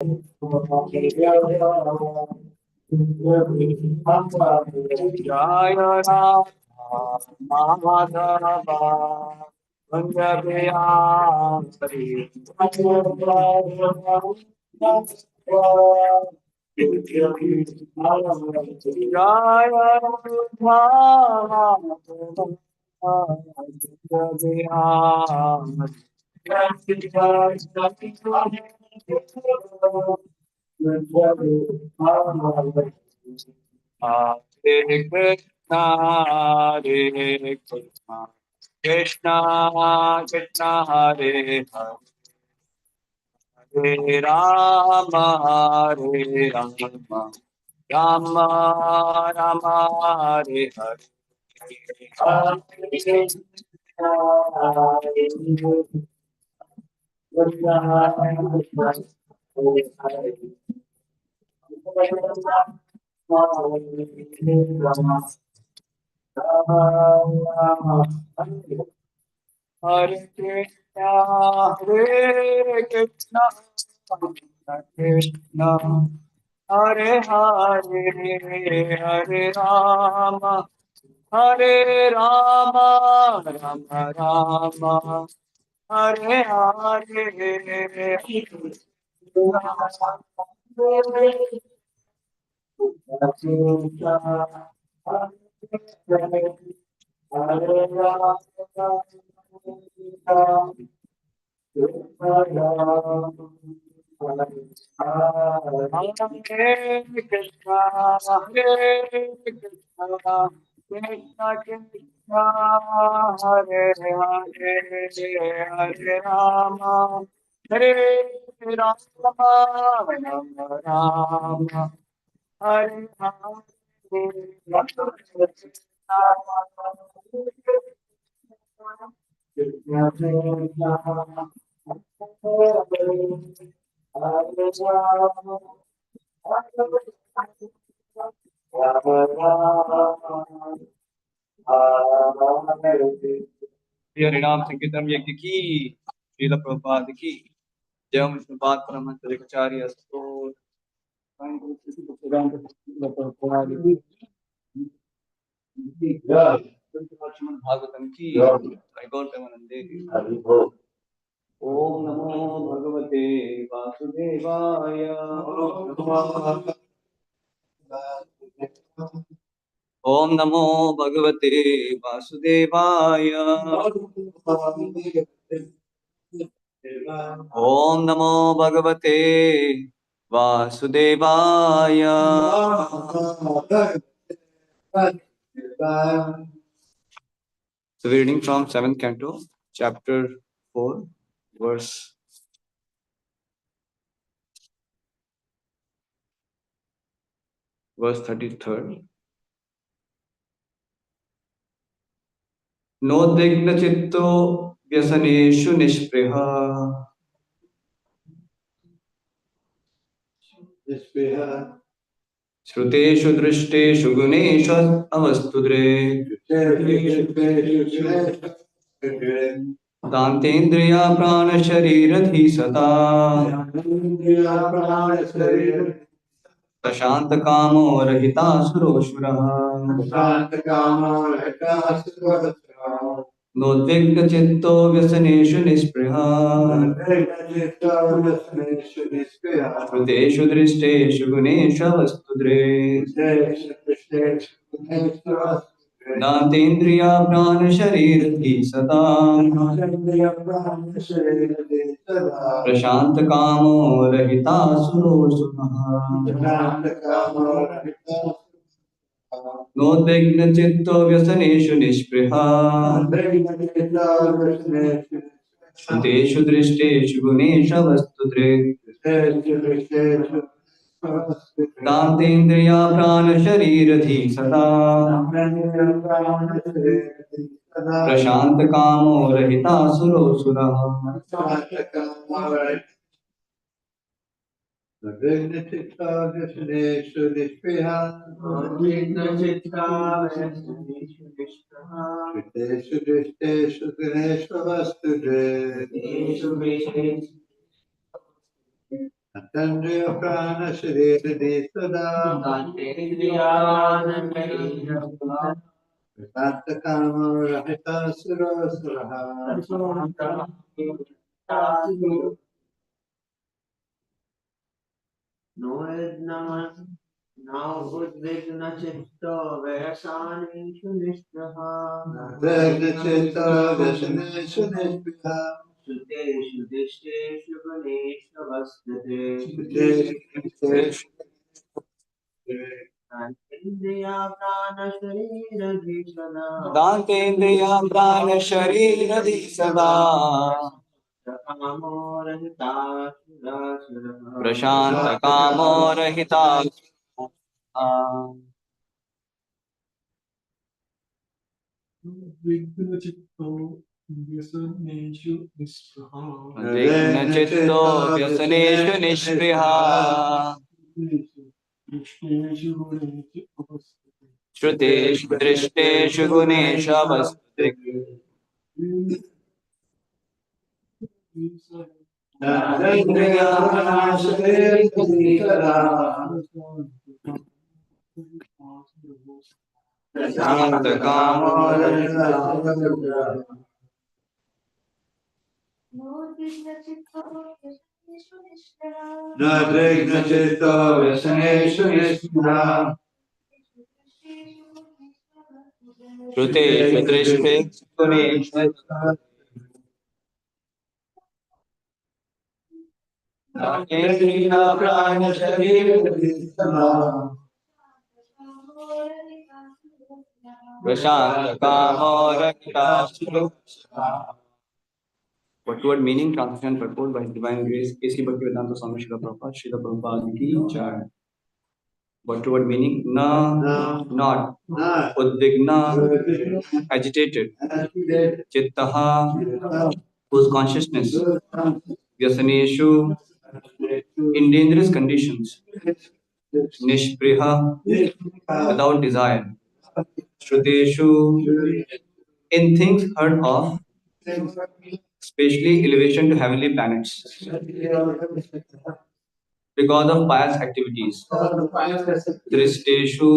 Jaya Ram Madhava Punjabiya Hari Jaya Ram Hare Krishna, Hare Krishna, Krishna Krishna, Hare Hare, Hare Rama, Hare Rama, Rama Rama, Hare Hare. Hare Krishna, Hare Krishna, Krishna Krishna, Hare Hare, Hare Rama, Hare Rama, Rama Rama, Hare Hare. Hare Krishna, Hare Krishna, Krishna Krishna, Hare Hare, Hare Rama, Hare Rama, Rama Rama, Hare Shri हरिनाम संकीर्तन यज्ञ की श्रील प्रभुपाद की जय विष्णुपाद परमहंस आचार्य स्तोत्र भागवतम की गौर प्रेमानंदे। ओम नमो भगवते वासुदेवाय। ओम नमो भगवते वासुदेवाय। ओम नमो भगवते वासुदेवाय। So we're reading from 7th canto, chapter 4, verse 33rd. Nodvigna chitto vyasaneshu nishpriha. Shruteshu drishteshu guneshu avastudre. Dantendriya prana sharirati sata. प्रशांत कामो रहिता सुरोषुरः। नोद्विग्न चित्तो व्यसनेषु निःस्पृहः। श्रुतेषु दृष्टेषु गुणेषु वस्तुदृक्। नातेन्द्रिया प्राण शरीरधि सदा। प्रशांत कामो रहिता सुरोषुनः। नोद्विग्न चित्तो व्यसनेषु निःस्पृहः। श्रुतेषु दृष्टेषु गुणेषु वस्तुदृक्। दान्तेन्द्रिया प्राण शरीरधि सदा। प्रशांत कामो रहिता सुरोषुरः। Tandriya prana shiriri sada Tatta kama rahita sura suraha Dagna chitta vyasneshu nishpiha Suteshu दान्तेन्द्रिया प्राण शरीर दी सदा प्रशांत कामो रहिता Vighna Chitta Vyasaneshu Nispraha विघ्न चित्तो व्यसनेषु निष्पृहा Vishneshu Guneshu Avastate श्रुतेषु दृष्टेषु गुणेषु अवस्थित Tandriya prana shiriri sada शांत कामो रहिता Nadrigna chitta vyasneshu nishpiha श्रुतेषु दृष्टेषु गुणेषु दान्तेन्द्रिया प्राण शरीर प्रशांत कामो रहिता What word meaning translation purport by His Divine Grace A.C. Bhaktivedanta Swami Srila Prabhupada Srila Prabhupada ki jai. What word meaning na not udvigna agitated chittaha whose consciousness vyasaneshu in dangerous conditions nishpriha without desire shruteshu in things heard of especially elevation to heavenly planets because of pious activities. Drishteshu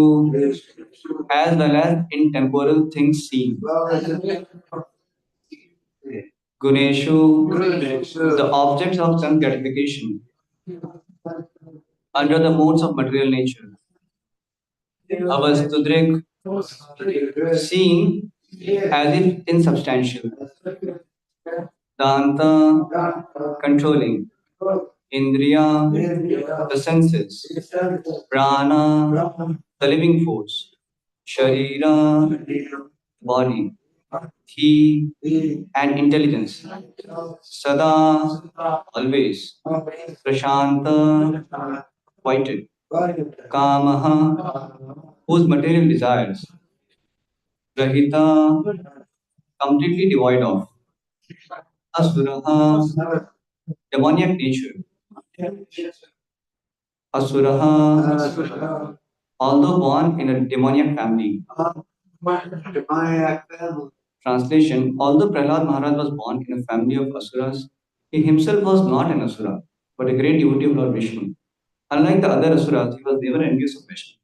as well as in temporal things seen. Guneshu the objects of sense gratification under the modes of material nature. Avastudrik seeing as if insubstantial. Danta controlling. Indriya the senses. Prana the living force. Sharira body. Thi and intelligence. Sada always. Prashanta quieted. Kamaha whose material desires. Rahita completely devoid of. Asuraha demoniac nature. Asuraha although born in a demoniac family. Translation although Prahlad Maharaj was born in a family of asuras, he himself was not an asura, but a great devotee of Lord Vishnu. Unlike the other asuras, he was never envious of Vishnu.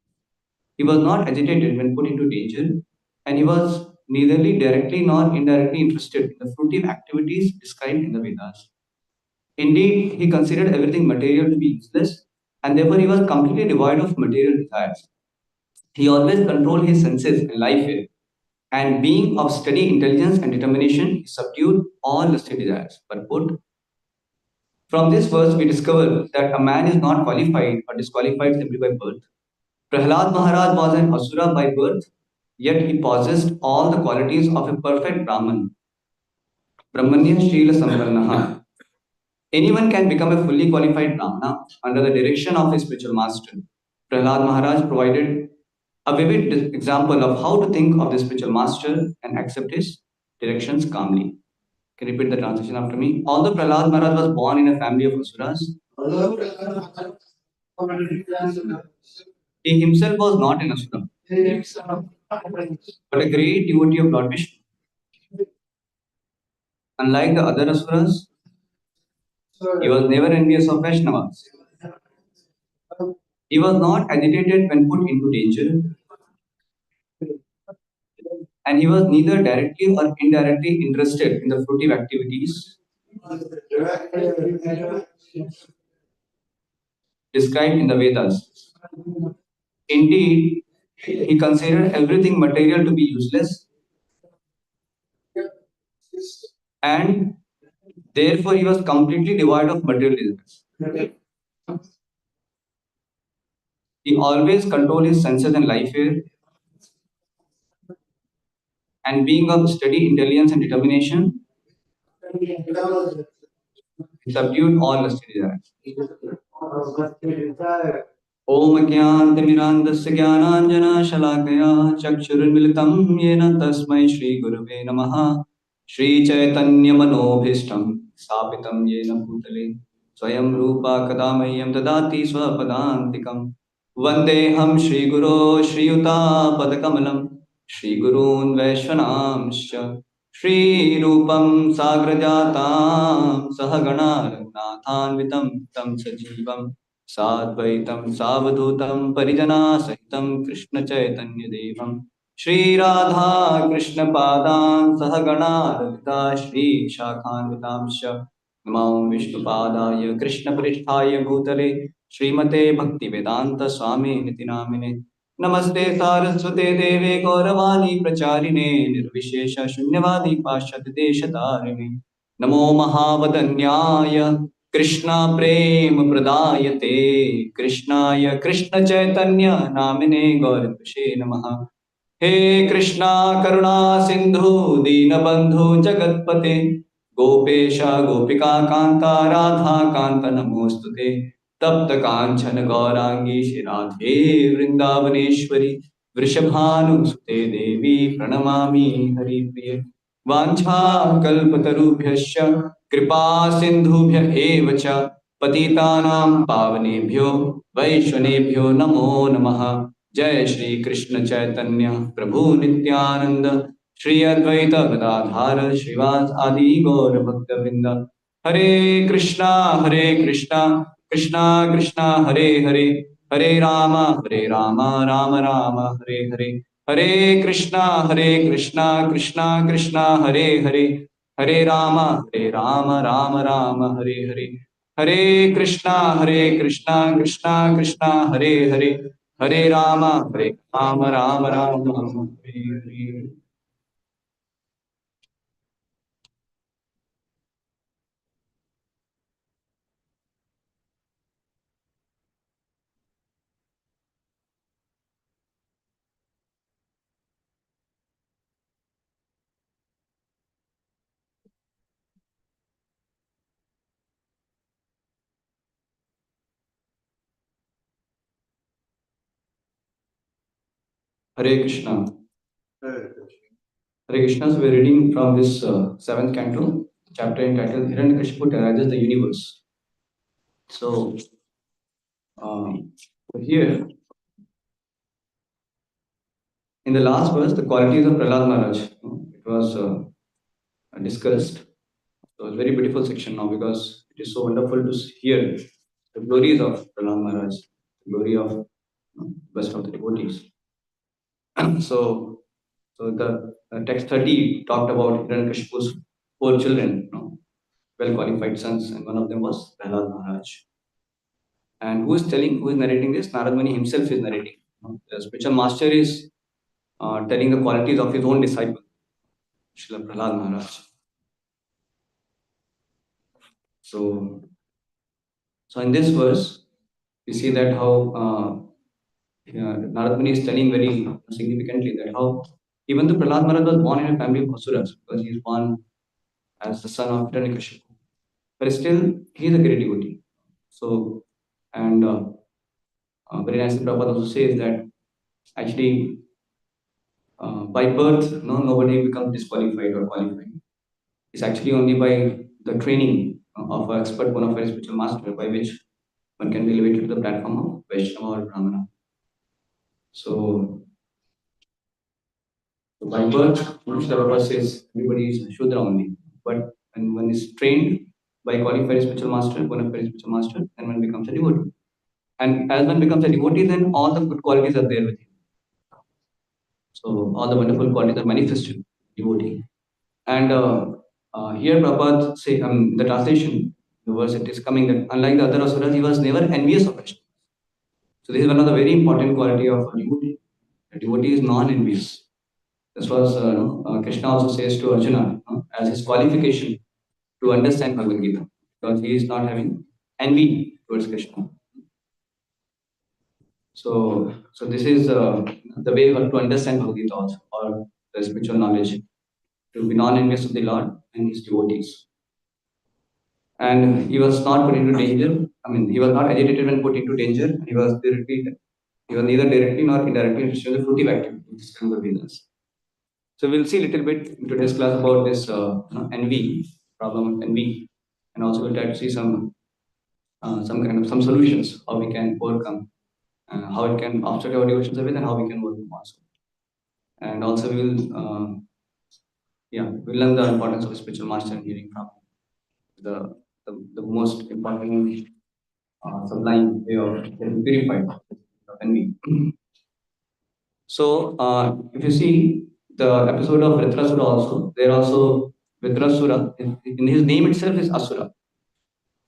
He was not agitated when put into danger, and he was neitherly directly nor indirectly interested in the fruitive activities described in the Vedas. Indeed, he considered everything material to be useless, and therefore he was completely devoid of material desires. He always controlled his senses and life here, and being of steady intelligence and determination, he subdued all lusty desires. But put from this verse, we discover that a man is not qualified or disqualified simply by birth. Prahlad Maharaj was an asura by birth, yet he possessed all the qualities of a perfect Brahman. Brahmanya Srila Samvarnaha. Anyone can become a fully qualified Brahmana under the direction of his spiritual master. Prahlad Maharaj provided a vivid example of how to think of the spiritual master and accept his directions calmly. Can you repeat the translation after me? Although Prahlad Maharaj was born in a family of asuras, he himself was not an asura, but a great devotee of Lord Vishnu. Unlike the other asuras, he was never envious of Vaishnavas. He was not agitated when put into danger, and he was neither directly or indirectly interested in the fruitive activities described in the Vedas. Indeed, he considered everything material to be useless, and therefore he was completely devoid of materialism. He always controlled his senses and life here, and being of steady intelligence and determination, he subdued all lusty desires. ॐ ज्ञानतिमिरान्धस्य ज्ञानाञ्जनशलाकया चक्षुरुन्मिलितं येन तस्मै श्रीगुरवे नमः। श्रीचैतन्यमनोभीष्टं स्थापितं येन भूतले स्वयं रूपा कदा मह्यं ददाति स्वपदान्तिकं। वन्देऽहं श्रीगुरो श्रीयुतापदकमलं श्रीगुरून् वैश्वनांश्च श्रीरूपं साग्रजातां सहगणा रघुनाथान्वितं तं सजीवम् साद्वैतं सावधूतं परिजनासहितं कृष्णचैतन्यदेवं श्रीराधा कृष्णपादान् सहगणा ललिता श्रीशाखान्वितांश्च नमां विष्णुपादाय कृष्णपृष्ठाय भूतले श्रीमते भक्तिवेदान्तस्वामिनिति नामिने। नमस्ते सारस्वते देवे गौरवाणी प्रचारिणे निर्विशेषशून्यवादी पाश्चात्यदेशतारिणे। नमो महावदन्याय कृष्ण प्रेम प्रदायते कृष्णाय कृष्ण चैतन्य नामिने गौरवशे नमः। हे कृष्णा करुणा सिंधु दीनबंधु जगत्पते गोपेश गोपिका कांता राधा कांत नमोस्तुते। तप्त कांचन गौरांगी श्री राधे वृंदावनेश्वरी वृषभानुसुते देवी प्रणमामि हरिप्रिये। वाञ्छाकल्पतरुभ्यश्च कृपा सिन्धुभ्य एव च पतितानां पावनेभ्यो वैष्णवेभ्यो नमो नमः। जय श्री कृष्ण चैतन्य प्रभु नित्यानंद श्री अद्वैत गदाधार श्रीवास आदि गौर भक्तवृंद। हरे कृष्णा कृष्णा कृष्णा हरे हरे हरे राम राम राम हरे हरे। हरे कृष्णा कृष्णा कृष्णा हरे हरे हरे राम राम राम हरे हरे। हरे Krishna Krishna Krishna Hare Hare Hare Ram Ram Ram Hare Hare. Hare Krishna. Hare Krishna. So we're reading from this seventh canto, chapter entitled Hiranyakashipu terrorizes the universe. So here in the last verse, the qualities of Prahlad Maharaj, it was discussed. So it's a very beautiful section now because it is so wonderful to hear the glories of Prahlad Maharaj, the glory of best of the devotees. So the text 30 talked about Hiranyakashipu's 4 children, well qualified sons, and one of them was Prahlad Maharaj. And who is narrating this? Narad Muni himself is narrating. The spiritual master is telling the qualities of his own disciple, Srila Prahlad Maharaj. So in this verse, we see that how Narad Muni is telling very significantly that how even though Prahlad Maharaj was born in a family of Asuras, because he is born as the son of Hiranyakashipu, but still he is a great devotee. So, and very nicely Prabhupada also says that actually by birth, nobody becomes disqualified or qualified. It's actually only by the training of an expert bona fide spiritual master by which one can be elevated to the platform of Vaishnava or Brahmana. So by birth, Prabhupada says everybody is Shudra only. But when one is trained by qualified spiritual master, bona fide spiritual master, then one becomes a devotee. And as one becomes a devotee, then all the good qualities are there with him. So all the wonderful qualities are manifested devotee. And here Prabhupada say the translation, the verse it is coming that unlike the other asuras, he was never envious of Krishna. So this is one of the very important quality of a devotee. A devotee is non-envious. This was Krishna also says to Arjuna as his qualification to understand Bhagavad Gita, because he is not having envy towards Krishna. So this is the way to understand Bhagavad Gita also, or the spiritual knowledge, to be non-envious of the Lord and his devotees. And he was not put into danger. I mean, he was not agitated when put into danger. He was neither directly nor indirectly interested in the fruitive activity, which is kind of Vedas. So we'll see a little bit in today's class about this envy, problem of envy, and also we'll try to see some solutions how we can overcome, how it can obstruct our devotion service, and how we can overcome also. And also we'll learn the importance of a spiritual master and hearing from the most important sublime way of getting purified of envy. So if you see the episode of Vritrasura also, there also Vritrasura, in his name itself is Asura.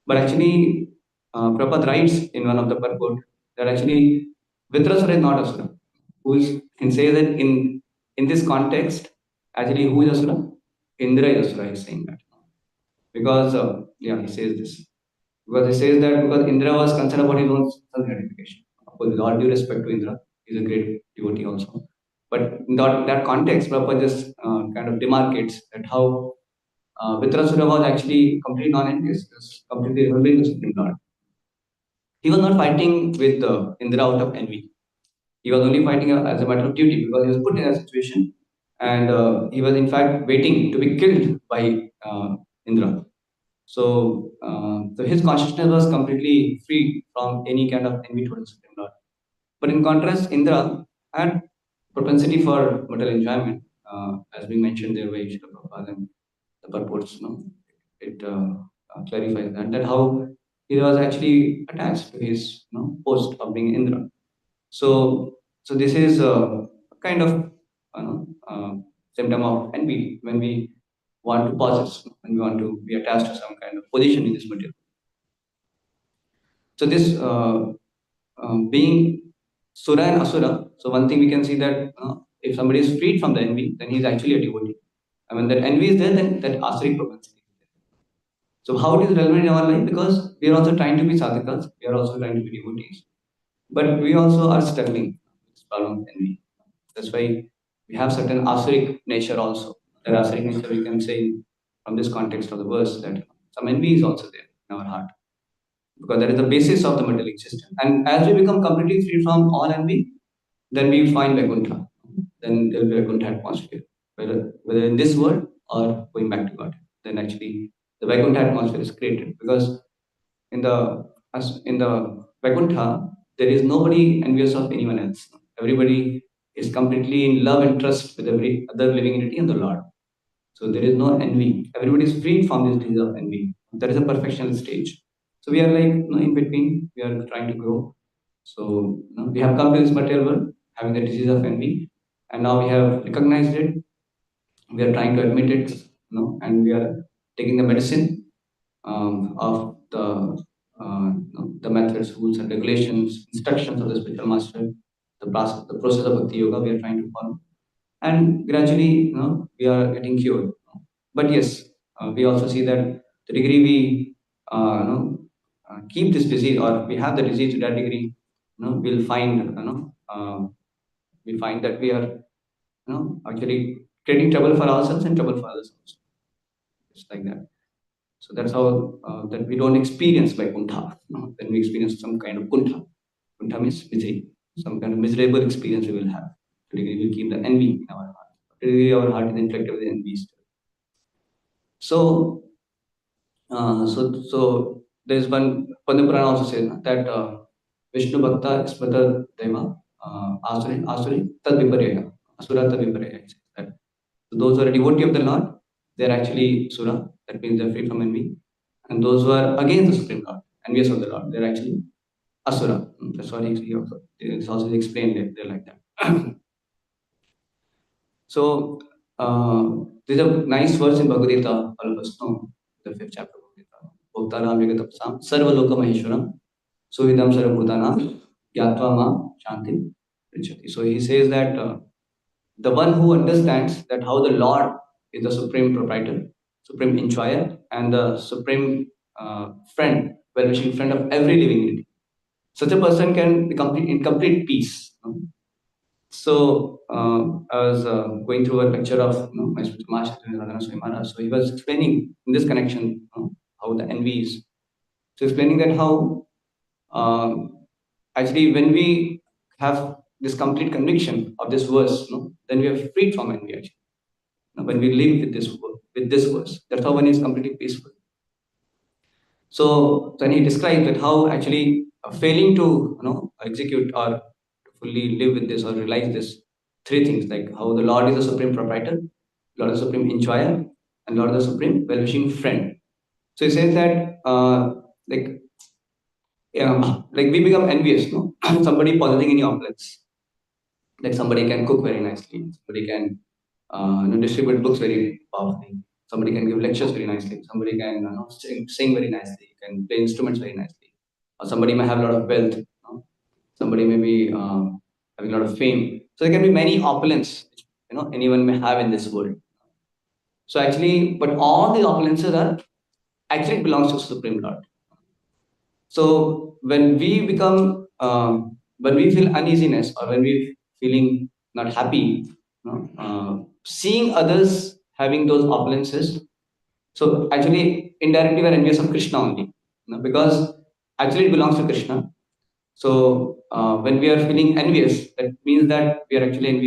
But actually, Prabhupada writes in one of the purport that actually Vritrasura is not Asura. Can say that in this context, actually who is Asura? Indra is Asura, he is saying that. Because, he says this. Because he says that because Indra was concerned about his own self-gratification. With all due respect to Indra, he is a great devotee also. But in that context, Prabhupada just kind of demarcates that how Vritrasura was actually completely non-envious, completely remembering the Supreme Lord. He was not fighting with Indra out of envy. He was only fighting as a matter of duty because he was put in a situation and he was in fact waiting to be killed by Indra. So his consciousness was completely free from any kind of envy towards the Supreme Lord. But in contrast, Indra had propensity for material enjoyment, as we mentioned there by Srila Prabhupada and the purports. It clarifies that how he was actually attached to his post of being Indra. So this is a kind of symptom of envy when we want to possess, when we want to be attached to some kind of position in this material. So this being Sura and Asura, so one thing we can see that if somebody is freed from the envy, then he is actually a devotee. And when that envy is there, then that asuric propensity is there. So how it is relevant in our life? Because we are also trying to be sadhakas, we are also trying to be devotees. But we also are struggling with this problem of envy. That's why we have certain asuric nature also. That asuric nature we can say from this context of the verse that some envy is also there in our heart. Because that is the basis of the materialistic system. And as we become completely free from all envy, then we find Vaikuntha. Then there will be a Vaikuntha atmosphere. Whether in this world or going back to God. Then actually the Vaikuntha atmosphere is created. Because in the Vaikuntha, there is nobody envious of anyone else. Everybody is completely in love and trust with every other living entity and the Lord. So there is no envy. Everybody is freed from this disease of envy. That is a perfectional stage. So we are like in between. We are trying to grow. So we have come to this material world having the disease of envy, and now we have recognized it. We are trying to admit it, and we are taking the medicine of the methods, rules, and regulations, instructions of the spiritual master, the process of bhakti yoga we are trying to follow, and gradually, we are getting cured. But yes, we also see that the degree we keep this disease or we have the disease to that degree, we'll find, we find that we are, actually creating trouble for ourselves and trouble for others also. Just like that. So that's how that we don't experience Vaikuntha. Then we experience some kind of kuntha. Kuntha means misery. Some kind of miserable experience we will have. To we will keep the envy in our heart. To our heart is infected with envy. So, so there's one Padma Purana also says that Vishnu Bhakta Smrata Deva Asuri Tad Viparya. Asura Tad Viparya. So those who are a devotee of the Lord, they are actually Sura. That means they are free from envy. And those who are against the Supreme Lord, envious of the Lord, they are actually Asura. That's what it's also explained it there like that. So there's a nice verse in Bhagavad Gita, all of us know, the fifth chapter of Bhagavad Gita. Bhoktaram Vigatapsam Sarvaloka Maheshwaram Suhidam Sarvabhutana Gyatva Ma Shanti Prichati. So he says that the one who understands that how the Lord is the supreme proprietor, supreme enjoyer, and the supreme friend, well-wishing friend of every living entity. Such a person can be in complete peace. So I was going through a lecture of my spiritual master, Radhana Swami Maharaj. So he was explaining in this connection how the envy is. So explaining that how actually when we have this complete conviction of this verse, then we are freed from envy actually. When we live with this verse, that's how one is completely peaceful. So then he describes that how actually failing to execute or to fully live with this or realize this three things, like how the Lord is the supreme proprietor, Lord is the supreme enjoyer, and Lord is the supreme well-wishing friend. So he says that like like we become envious, no? Somebody possessing any opulence, like somebody can cook very nicely, somebody can distribute books very powerfully, somebody can give lectures very nicely, somebody can sing very nicely, can play instruments very nicely, or somebody may have a lot of wealth, somebody may be having a lot of fame. So there can be many opulence anyone may have in this world. So actually, but all the opulences are actually belongs to Supreme Lord. So when we feel uneasiness or when we feeling not happy, seeing others having those opulences, so actually indirectly we're envious of Krishna only, because actually it belongs to Krishna. So when we are feeling envious, that means that we are actually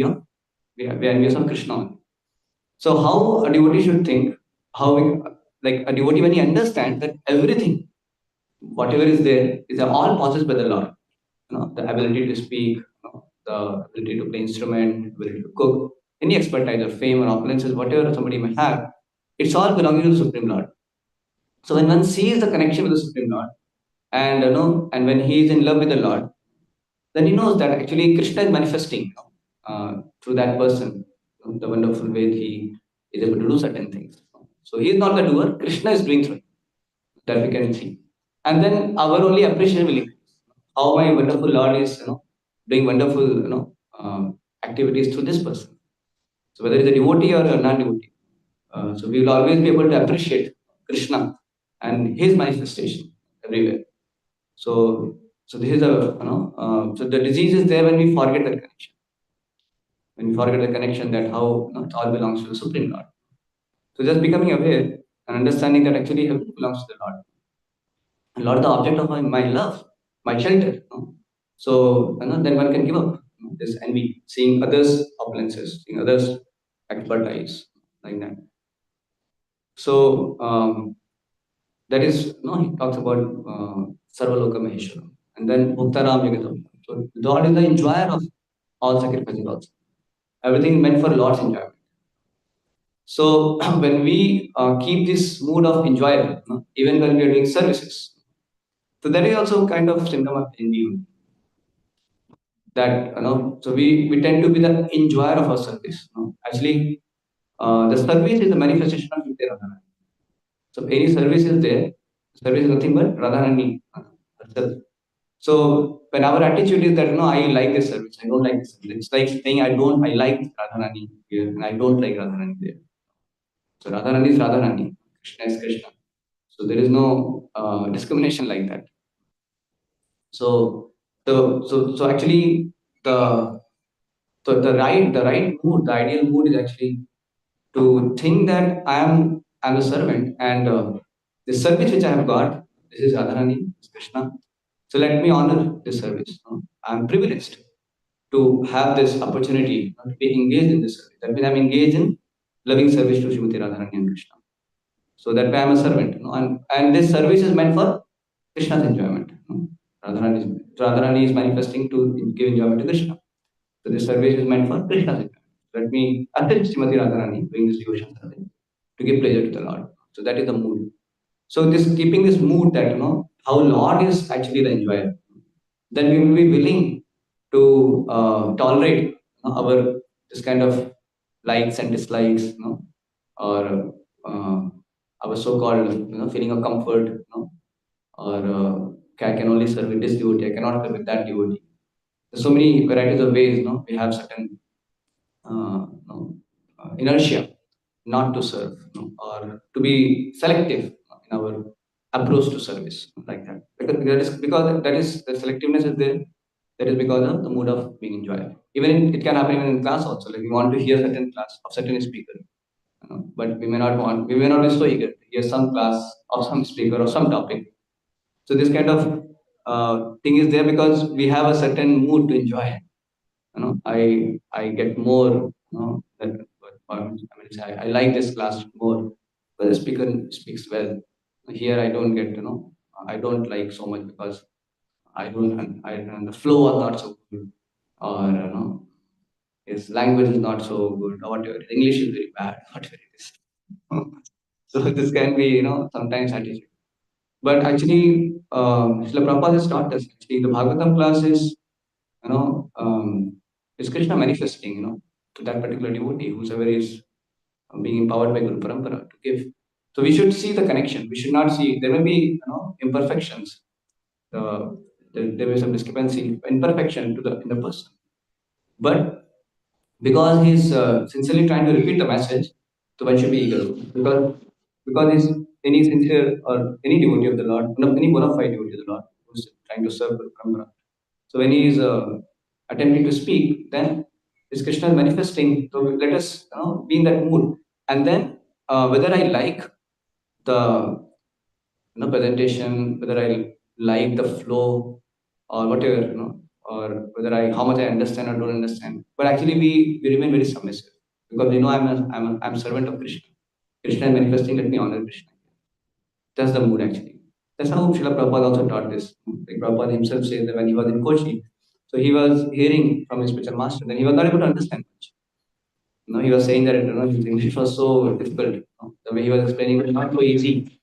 we are envious of Krishna only. So how a devotee should think, how we, like a devotee when he understands that everything whatever is there is all possessed by the Lord. The ability to speak, the ability to play instrument, ability to cook, any expertise or fame or opulences, whatever somebody may have, it's all belonging to the Supreme Lord. So when one sees the connection with the Supreme Lord, and and when he is in love with the Lord, then he knows that actually Krishna is manifesting through that person, the wonderful way he is able to do certain things. So he is not the doer; Krishna is doing through him, that we can see. And then our only appreciation will increase. How my wonderful Lord is, doing wonderful, activities through this person. So whether it's a devotee or a non-devotee, so we will always be able to appreciate Krishna and His manifestation everywhere. So, so this is so the disease is there when we forget that connection. When we forget the connection that how it all belongs to the Supreme Lord. So just becoming aware and understanding that actually everything belongs to the Lord. And Lord, the object of my love, my shelter. So then one can give up this envy, seeing others' opulences, seeing others' expertise, like that. So that is, he talks about Sarvaloka Maheshwara. And then Bhuktaram Yagatam. So Lord is the enjoyer of all sacrifices also. Everything meant for Lord's enjoyment. So when we keep this mood of enjoyment, even when we are doing services, so that is also kind of symptom of envy. That so we tend to be the enjoyer of our service. Actually, the service is the manifestation of Nitya Radharani. So any service is there, service is nothing but Radharani herself. So when our attitude is that I like this service, I don't like this service. It's like saying I like Radharani here and I don't like Radharani there. So Radharani is Radharani, Krishna is Krishna. So there is no discrimination like that. So actually the the right mood, the ideal mood is actually to think that I'm a servant and the service which I have got, this is Radharani, this is Krishna. So let me honor this service. I'm privileged to have this opportunity to be engaged in this service. That means I'm engaged in loving service to Srimati Radharani and Krishna. So that way I'm a servant. And this service is meant for Krishna's enjoyment. Radharani is manifesting to give enjoyment to Krishna. So this service is meant for Krishna's enjoyment. Let me assist Srimati Radharani doing this devotion service to give pleasure to the Lord. So that is the mood. So this keeping this mood that how Lord is actually the enjoyer. then we will be willing to tolerate our this kind of likes and dislikes, or our so-called feeling of comfort, or I can only serve with this devotee, I cannot serve with that devotee. There's so many varieties of ways, we have certain inertia not to serve, or to be selective in our approach to service, like that. Because that is the selectiveness is there. That is because of the mood of being enjoyed. It can happen even in class also. Like we want to hear certain class of certain speaker, but we may not be so eager to hear some class of some speaker or some topic. So this kind of thing is there because we have a certain mood to enjoy. I get more, that I like this class more, but the speaker speaks well. Here I don't get, I don't like so much because I don't, and the flow was not so good, or his language is not so good, or whatever. His English is very bad, whatever it is. So this can be, sometimes attitude. But actually, Srila Prabhupada has taught us. Actually, the Bhagavatam class is Krishna manifesting, to that particular devotee, whosoever is being empowered by Guru Parampara to give. So we should see the connection. We should not see, there may be, imperfections. There may be some discrepancy, imperfection in the person. But because he's sincerely trying to repeat the message, so one should be eager. Because he's any sincere or any devotee of the Lord, any bona fide devotee of the Lord who's trying to serve Guru Parampara. So when he is attempting to speak, then is Krishna is manifesting. So let us be in that mood. And then whether I like the presentation, whether I like the flow or whatever, or whether how much I understand or don't understand. But actually we remain very submissive because I'm a servant of Krishna. Krishna is manifesting, let me honor Krishna. That's the mood actually. That's how Srila Prabhupada also taught this. Like Prabhupada himself says that when he was in Kochi, so he was hearing from his spiritual master, then he was not able to understand much. He was saying that his English was so difficult. The way he was explaining was not so easy.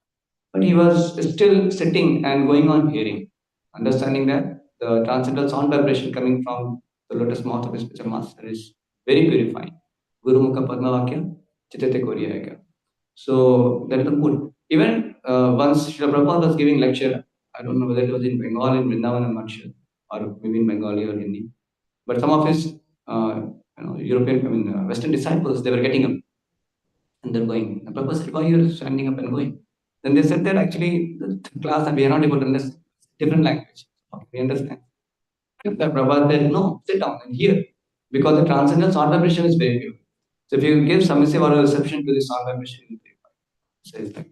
But he was still sitting and going on hearing, understanding that the transcendental sound vibration coming from the lotus mouth of his spiritual master is very purifying. Guru Mukha Padma Vakya, Chitate Korya. So that is the mood. Even once Srila Prabhupada was giving lecture, I don't know whether it was in Bengal, in Vrindavan, I'm not sure, or maybe in Bengali or Hindi. But some of his European, Western disciples, they were getting up and they're going. The Prabhupada said, why you're standing up and going? Then they said that actually the class and we are not able to understand different language. Okay, we understand. The Prabhupada said, no, sit down and hear. Because the transcendental sound vibration is very pure. So if you give submissive or a reception to the sound vibration, it will be purified. So it's like,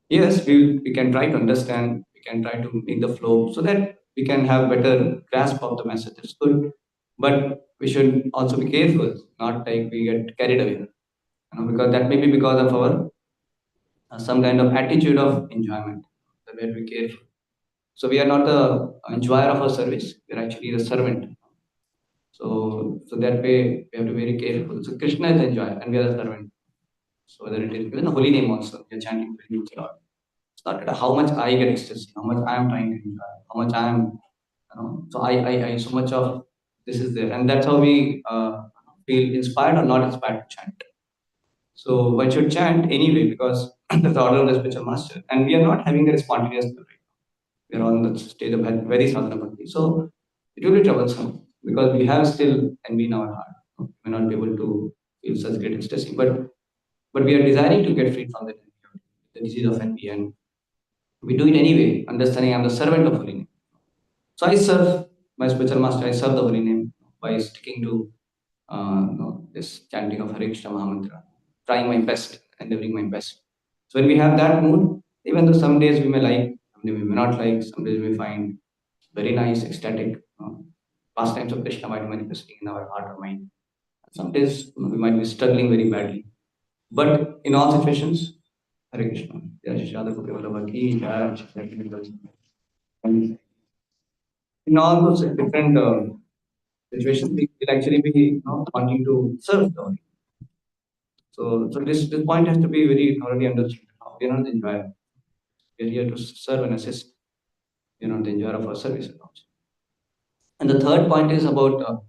yes, we can try to understand, we can try to make the flow so that we can have better grasp of the message. It's good. But we should also be careful, not like we get carried away. Because that may be because of our some kind of attitude of enjoyment. So we have to be careful. So we are not the enjoyer of our service, we are actually the servant. So that way we have to be very careful. So Krishna is the enjoyer and we are the servant. So whether it is even the holy name also, we are chanting holy name Lord. It's not that how much I get ecstasy, how much I am trying to enjoy, how much I am, so I so much of this is there. And that's how we feel inspired or not inspired to chant. So one should chant anyway because that's the order of the spiritual master. And we are not having a spontaneous right now. We are on the stage of very sadhana bhakti. So it will be troublesome because we have still envy in our heart. We may not be able to feel such great ecstasy, but we are desiring to get free from the disease of envy, and we do it anyway, understanding I'm the servant of holy name. So I serve my spiritual master, I serve the holy name by sticking to this chanting of Hare Krishna Mahamantra, trying my best, endeavoring my best. So when we have that mood, even though some days we may like, some days we may not like, some days we may find very nice, ecstatic pastimes of Krishna might be manifesting in our heart or mind. Some days we might be struggling very badly. But in all situations, Hare Krishna. Jai Shri Radha Gopi Vallabha ki jai, Jai Shri Krishna. And in all those different situations, we will actually be wanting to serve the audience. So this point has to be very thoroughly understood. We are not the enjoyer. We are here to serve and assist. We are not the enjoyer of our service. And the third point is about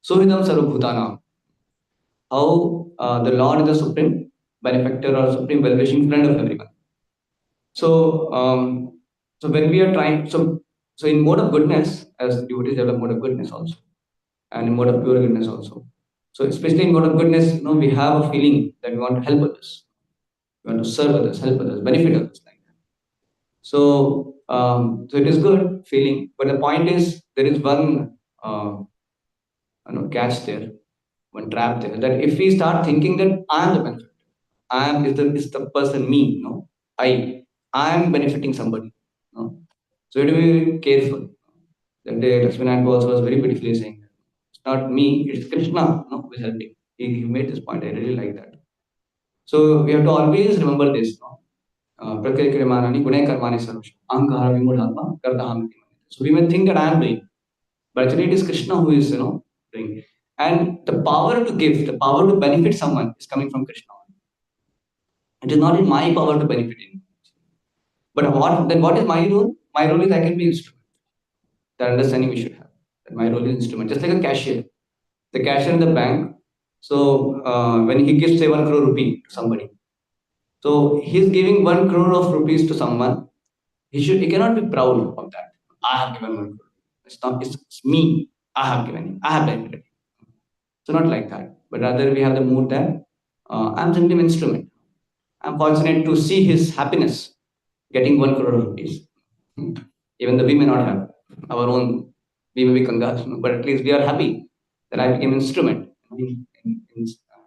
Suhridam Sarvabhutana, how the Lord is the supreme benefactor or supreme well-wishing friend of everyone. So, so when we are trying, so in mode of goodness, as devotees develop mode of goodness also, and in mode of pure goodness also. So especially in mode of goodness, we have a feeling that we want to help others, we want to serve others, help others, benefit others, like that. So, so it is good feeling, but the point is there is one catch there, one trap there. That if we start thinking that I am the benefactor, I am is the person me, I am benefiting somebody. So we have to be careful. That day Lakshminarayan also was very beautifully saying that it's not me, it's Krishna, who is helping. He made this point. I really like that. So we have to always remember this. Prakriti Gunai Karmani Sarvashu. Ahankara Vimudhatma Kardaham. So we may think that I am doing, but actually it is Krishna who is doing. And the power to give, the power to benefit someone is coming from Krishna. It is not in my power to benefit him. But what is my role? My role is I can be instrument. That understanding we should have. That my role is instrument. Just like a cashier. The cashier in the bank. So when he gives say 1 crore rupee to somebody, so he's giving 1 crore of rupees to someone. He cannot be proud of that. I have given 1 crore. It's not. It's me. I have given him. I have benefited. So not like that, but rather we have the mood that I'm simply an instrument. I'm fortunate to see his happiness getting 1 crore rupees. Even though we may not have our own, we may be kangas, but at least we are happy that I became instrument in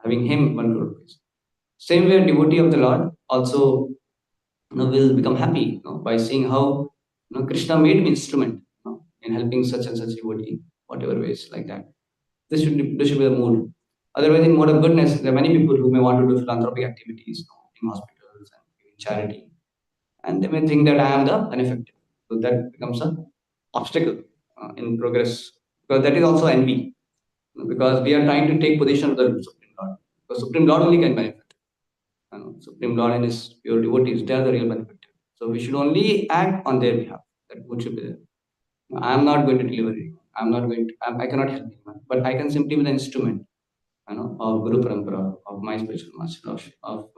having him 1 crore rupees. Same way, a devotee of the Lord also will become happy by seeing how Krishna made me instrument in helping such and such devotee, whatever ways like that. This should be the mood. Otherwise, in mode of goodness, there are many people who may want to do philanthropic activities in hospitals and giving charity, and they may think that I am the benefactor. So that becomes an obstacle in progress, because that is also envy. Because we are trying to take position of the Supreme Lord. Because Supreme Lord only can benefit. Supreme Lord and his pure devotees, they are the real benefactor. So we should only act on their behalf. That would should be there. I am not going to deliver it. I'm not going to. I cannot help anyone, but I can simply be the instrument, of Guru Parampara, of my spiritual master, of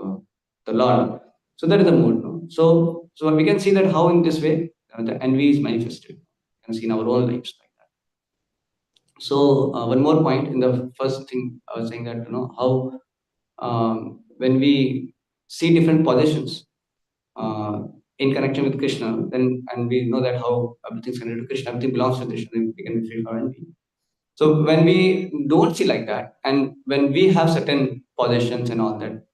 the Lord. So that is the mood. No? So we can see that how in this way the envy is manifested. We can see in our own lives like that. So one more point in the first thing I was saying that how when we see different positions in connection with Krishna, then and we know that how everything's connected to Krishna, everything belongs to Krishna, then we can be free from envy. So when we don't see like that, and when we have certain positions and all that,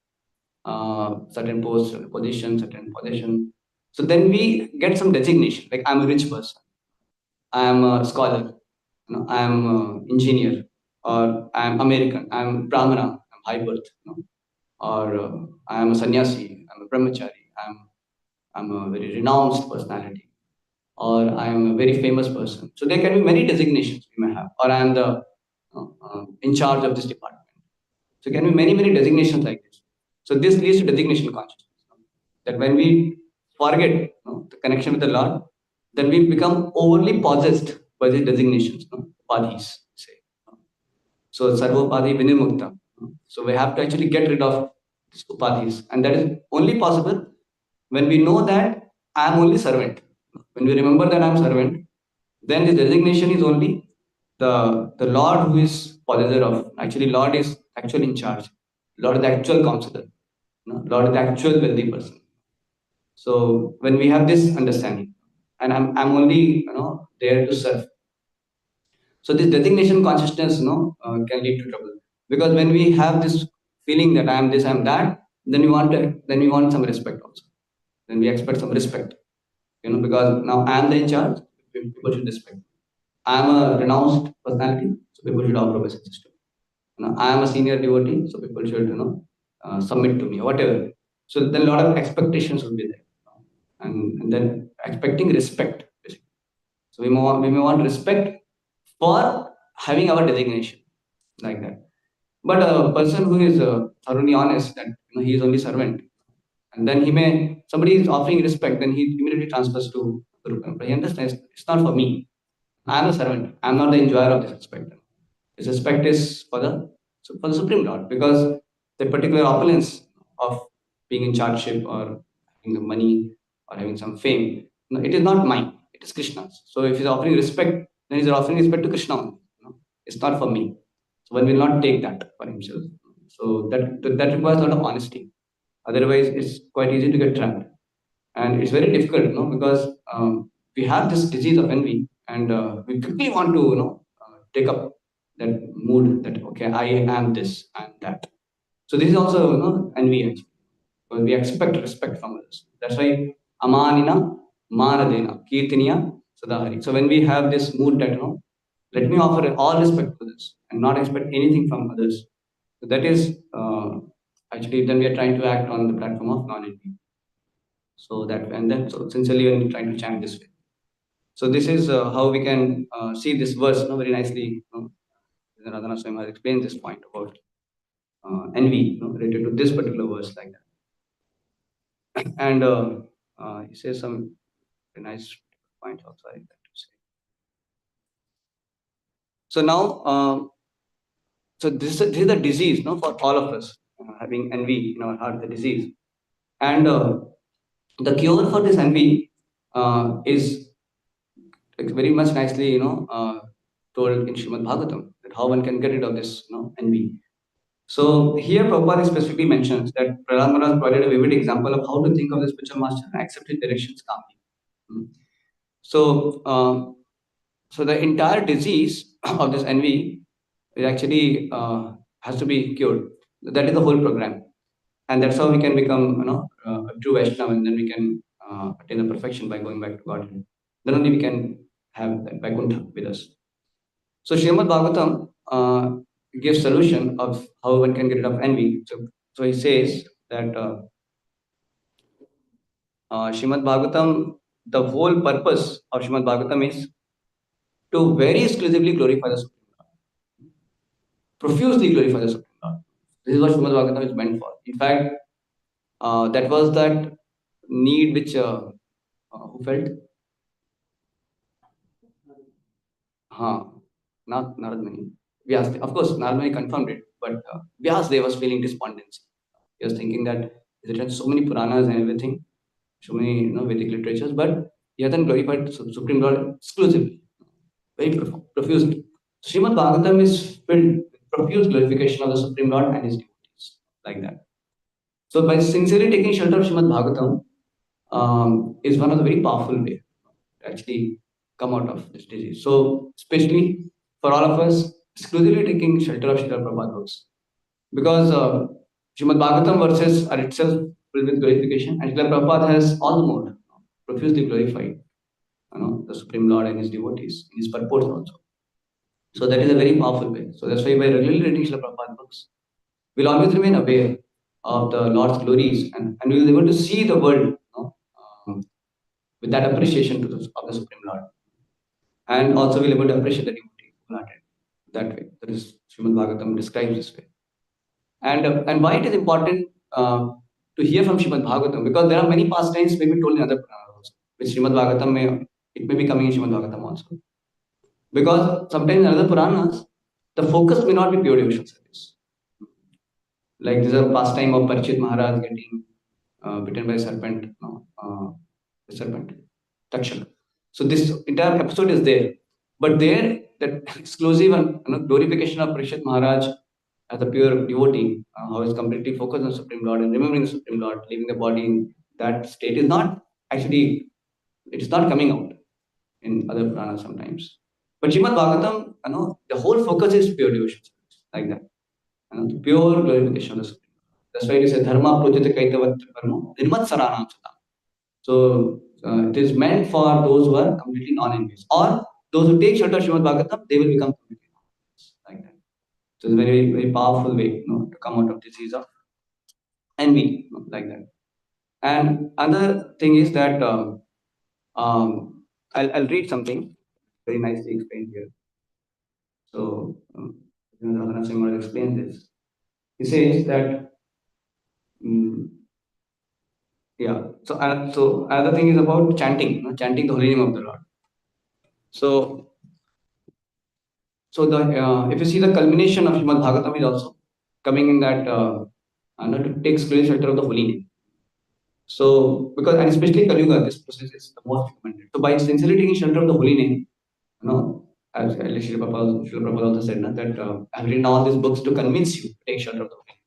certain posts, certain positions, certain position, so then we get some designation. Like I'm a rich person, I am a scholar, I am an engineer, or I am American, I am Brahmana, I'm high birth, or I am a sannyasi, I'm a brahmachari, I'm a very renounced personality, or I am a very famous person. So there can be many designations we may have, or I am the in charge of this department. So there can be many designations like this. So this leads to designation consciousness. That when we forget the connection with the Lord, then we become overly possessed by these designations, upadhis, say. So sarvopadhi vinimukta. So we have to actually get rid of these upadhis, and that is only possible when we know that I am only servant. When we remember that I am servant, then this designation is only the Lord who is possessor of. Actually, Lord is actually in charge. Lord is the actual counselor. Lord is the actual wealthy person. So when we have this understanding, and I'm only there to serve. So this designation consciousness can lead to trouble, because when we have this feeling that I am this, I am that, then we want some respect also. Then we expect some respect, because now I am the in charge. People should respect. I am a renounced personality, so people should offer obeisance system. I am a senior devotee, so people should submit to me, whatever. So then a lot of expectations will be there, and then expecting respect, basically. So we may want respect for having our designation like that. But a person who is thoroughly honest that he is only servant, and then somebody is offering respect, then he immediately transfers to Guru Parampara. He understands it's not for me. I am a servant. I am not the enjoyer of this respect. This respect is for the Supreme Lord, because the particular opulence of being in chargeship or having the money or having some fame, it is not mine. It is Krishna's. So if he's offering respect, then he's offering respect to Krishna only. It's not for me. So one will not take that for himself. So that requires a lot of honesty. Otherwise, it's quite easy to get trapped, and it's very difficult, because we have this disease of envy, and we quickly want to, take up that mood that okay, I am this and that. So this is also, envy actually, because we expect respect from others. That's why amanina manadena kirtaniya sadahari. So when we have this mood that, let me offer all respect to others and not expect anything from others. So that is actually then we are trying to act on the platform of non-envy. So that, and then so sincerely we are trying to chant this way. So this is how we can see this verse, very nicely. Radhana Swami has explained this point about envy, related to this particular verse like that. And he says some very nice points also, I like to say. So now, so this is the disease, for all of us, having envy in our heart, the disease. And the cure for this envy is very much nicely, told in Srimad Bhagavatam, that how one can get rid of this, envy. So here Prabhupada specifically mentions that Prahlad Maharaj provided a vivid example of how to think of the spiritual master and accept his directions calmly. So, so the entire disease of this envy is actually has to be cured. That is the whole program, and that's how we can become, a true Vaishnava, and then we can attain the perfection by going back to Godhead. Then only we can have that Vaikuntha with us. So Srimad Bhagavatam gives solution of how one can get rid of envy. So he says that Srimad Bhagavatam, the whole purpose of Srimad Bhagavatam is to very exclusively glorify the Supreme Lord, profusely glorify the Supreme Lord. This is what Srimad Bhagavatam is meant for. In fact, that was that need which who felt? Not Narad Muni. Vyas, of course, Narad Muni confirmed it, but Vyasdev was feeling despondency. He was thinking that he's written so many Puranas and everything, so many, Vedic literatures, but he hasn't glorified Supreme Lord exclusively, very profusely. Srimad Bhagavatam is filled with profuse glorification of the Supreme Lord and his devotees, like that. So by sincerely taking shelter of Srimad Bhagavatam is one of the very powerful way to actually come out of this disease. So especially for all of us, exclusively taking shelter of Srila Prabhupada books, because Srimad Bhagavatam verses are itself filled with glorification, and Srila Prabhupada has all the more profusely glorified, the Supreme Lord and his devotees in his purports also. So that is a very powerful way. So that's why by regularly reading Srila Prabhupada books, we'll always remain aware of the Lord's glories, and we'll be able to see the world, um, with that appreciation of the Supreme Lord, and also we'll be able to appreciate the devotee wholehearted that way. That is Srimad Bhagavatam describes this way. And why it is important to hear from Srimad Bhagavatam, because there are many pastimes maybe told in other Puranas also, which Srimad Bhagavatam may be coming in Srimad Bhagavatam also. Because sometimes in other Puranas, the focus may not be pure devotional service. Like there's a pastime of Parikshit Maharaj getting bitten by a serpent, the serpent, Takshak. So this entire episode is there, but there that exclusive and, glorification of Parikshit Maharaj as a pure devotee, how is completely focused on Supreme Lord and remembering the Supreme Lord, leaving the body in that state is not actually, it is not coming out in other Puranas sometimes. But Srimad Bhagavatam, the whole focus is pure devotion, like that, the pure glorification of the Supreme Lord. That's why it is a dharma projita kaitavat karma nirmat saranam satam. So it is meant for those who are completely non-envious, or those who take shelter of Srimad Bhagavatam, they will become completely non-envious, like that. So it's a very, very powerful way, to come out of disease of envy, like that. And another thing is that I'll read something very nicely explained here. So Radhanath Singh will explain this. He says that, yeah. So another thing is about chanting, chanting the holy name of the Lord. So So the if you see the culmination of Srimad Bhagavatam is also coming in that to take exclusive shelter of the holy name. So because and especially Kali Yuga, this process is the most recommended. So by sincerely taking shelter of the holy name, as Srila Prabhupada also said, that I've written all these books to convince you to take shelter of the holy name.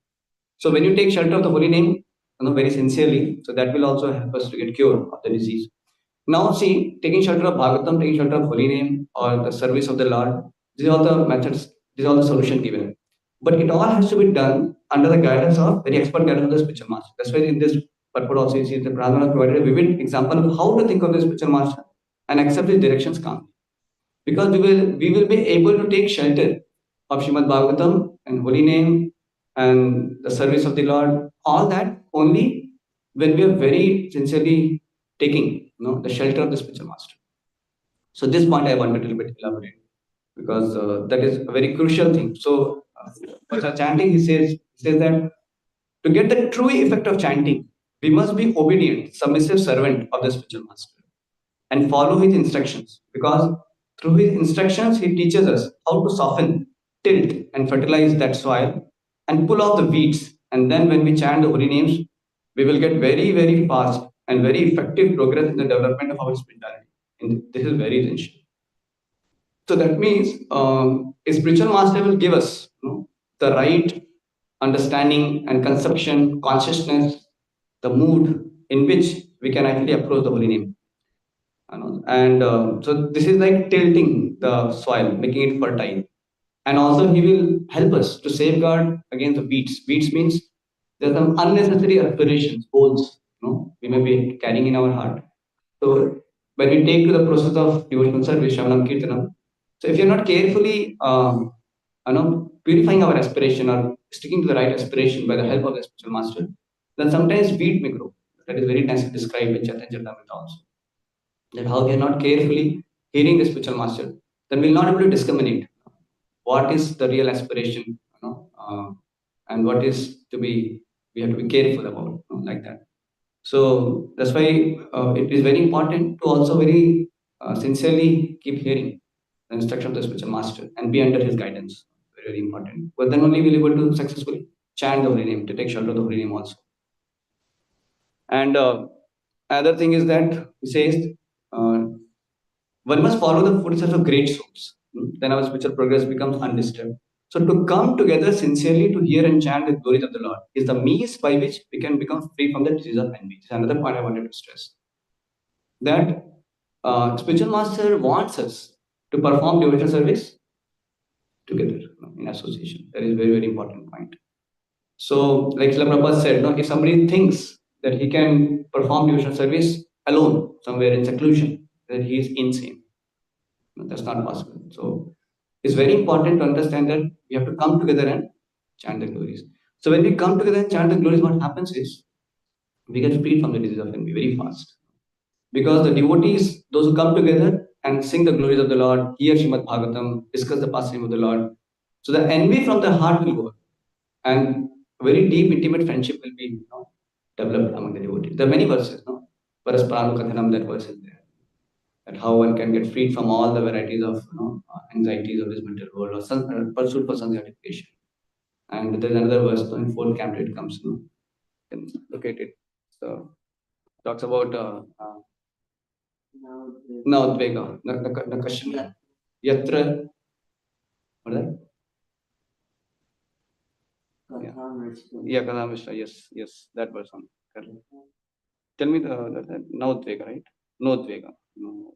So when you take shelter of the holy name, very sincerely, so that will also help us to get cured of the disease. Now see, taking shelter of Bhagavatam, taking shelter of holy name, or the service of the Lord, these are all the methods, these are all the solution given. But it all has to be done under the guidance of very expert guidance of the spiritual master. That's why in this purport also you see the Brahmana has provided a vivid example of how to think of the spiritual master and accept his directions calmly. Because we will be able to take shelter of Shrimad Bhagavatam and holy name and the service of the Lord, all that only when we are very sincerely taking the shelter of the spiritual master. So this point I wanted to a little bit elaborate because that is a very crucial thing. So for chanting, he says that to get the true effect of chanting, we must be obedient, submissive servant of the spiritual master and follow his instructions because through his instructions he teaches us how to soften, tilt, and fertilize that soil and pull off the weeds. And then when we chant the holy names, we will get very, very fast and very effective progress in the development of our spirituality. And this is very essential. So that means a spiritual master will give us the right understanding and conception, consciousness, the mood in which we can actually approach the holy name. And so this is like tilting the soil, making it fertile. And also he will help us to safeguard against the weeds. Weeds means there are some unnecessary aspirations, goals, we may be carrying in our heart. So when we take to the process of devotional service, Shravanam Kirtanam, so if you're not carefully purifying our aspiration or sticking to the right aspiration by the help of the spiritual master, then sometimes weed may grow. That is very nicely described in Chaitanya Charitamrita also. That how we are not carefully hearing the spiritual master, then we'll not able to discriminate what is the real aspiration, and what is to be we have to be careful about, like that. So that's why it is very important to also very sincerely keep hearing the instruction of the spiritual master and be under his guidance. Very, very important. But then only we'll be able to successfully chant the holy name, to take shelter of the holy name also. And another thing is that he says uh, one must follow the footsteps of great souls. Then our spiritual progress becomes undisturbed. So to come together sincerely to hear and chant the glories of the Lord is the means by which we can become free from the disease of envy. This is another point I wanted to stress. That spiritual master wants us to perform devotional service together, in association. That is a very, very important point. So, like Srila Prabhupada said, if somebody thinks that he can perform devotional service alone, somewhere in seclusion, then he is insane. That's not possible. So, it's very important to understand that we have to come together and chant the glories. So, when we come together and chant the glories, what happens is we get freed from the disease of envy very fast. Because the devotees, those who come together and sing the glories of the Lord, hear Srimad Bhagavatam, discuss the pastime of the Lord, so the envy from the heart will go, and very deep, intimate friendship will be developed among the devotees. There are many verses, Parasparanu Kathanam, that verse is there. That how one can get freed from all the varieties of anxieties of this material world or pursuit for some gratification. And there's another verse in fourth canto it comes. You can look at it. So talks about Naudvega, the question. Yatra, what is that? Yeah, Kadamishra, yes, that verse one. Correct. Tell me the Naudvega, right? Naudvega. No.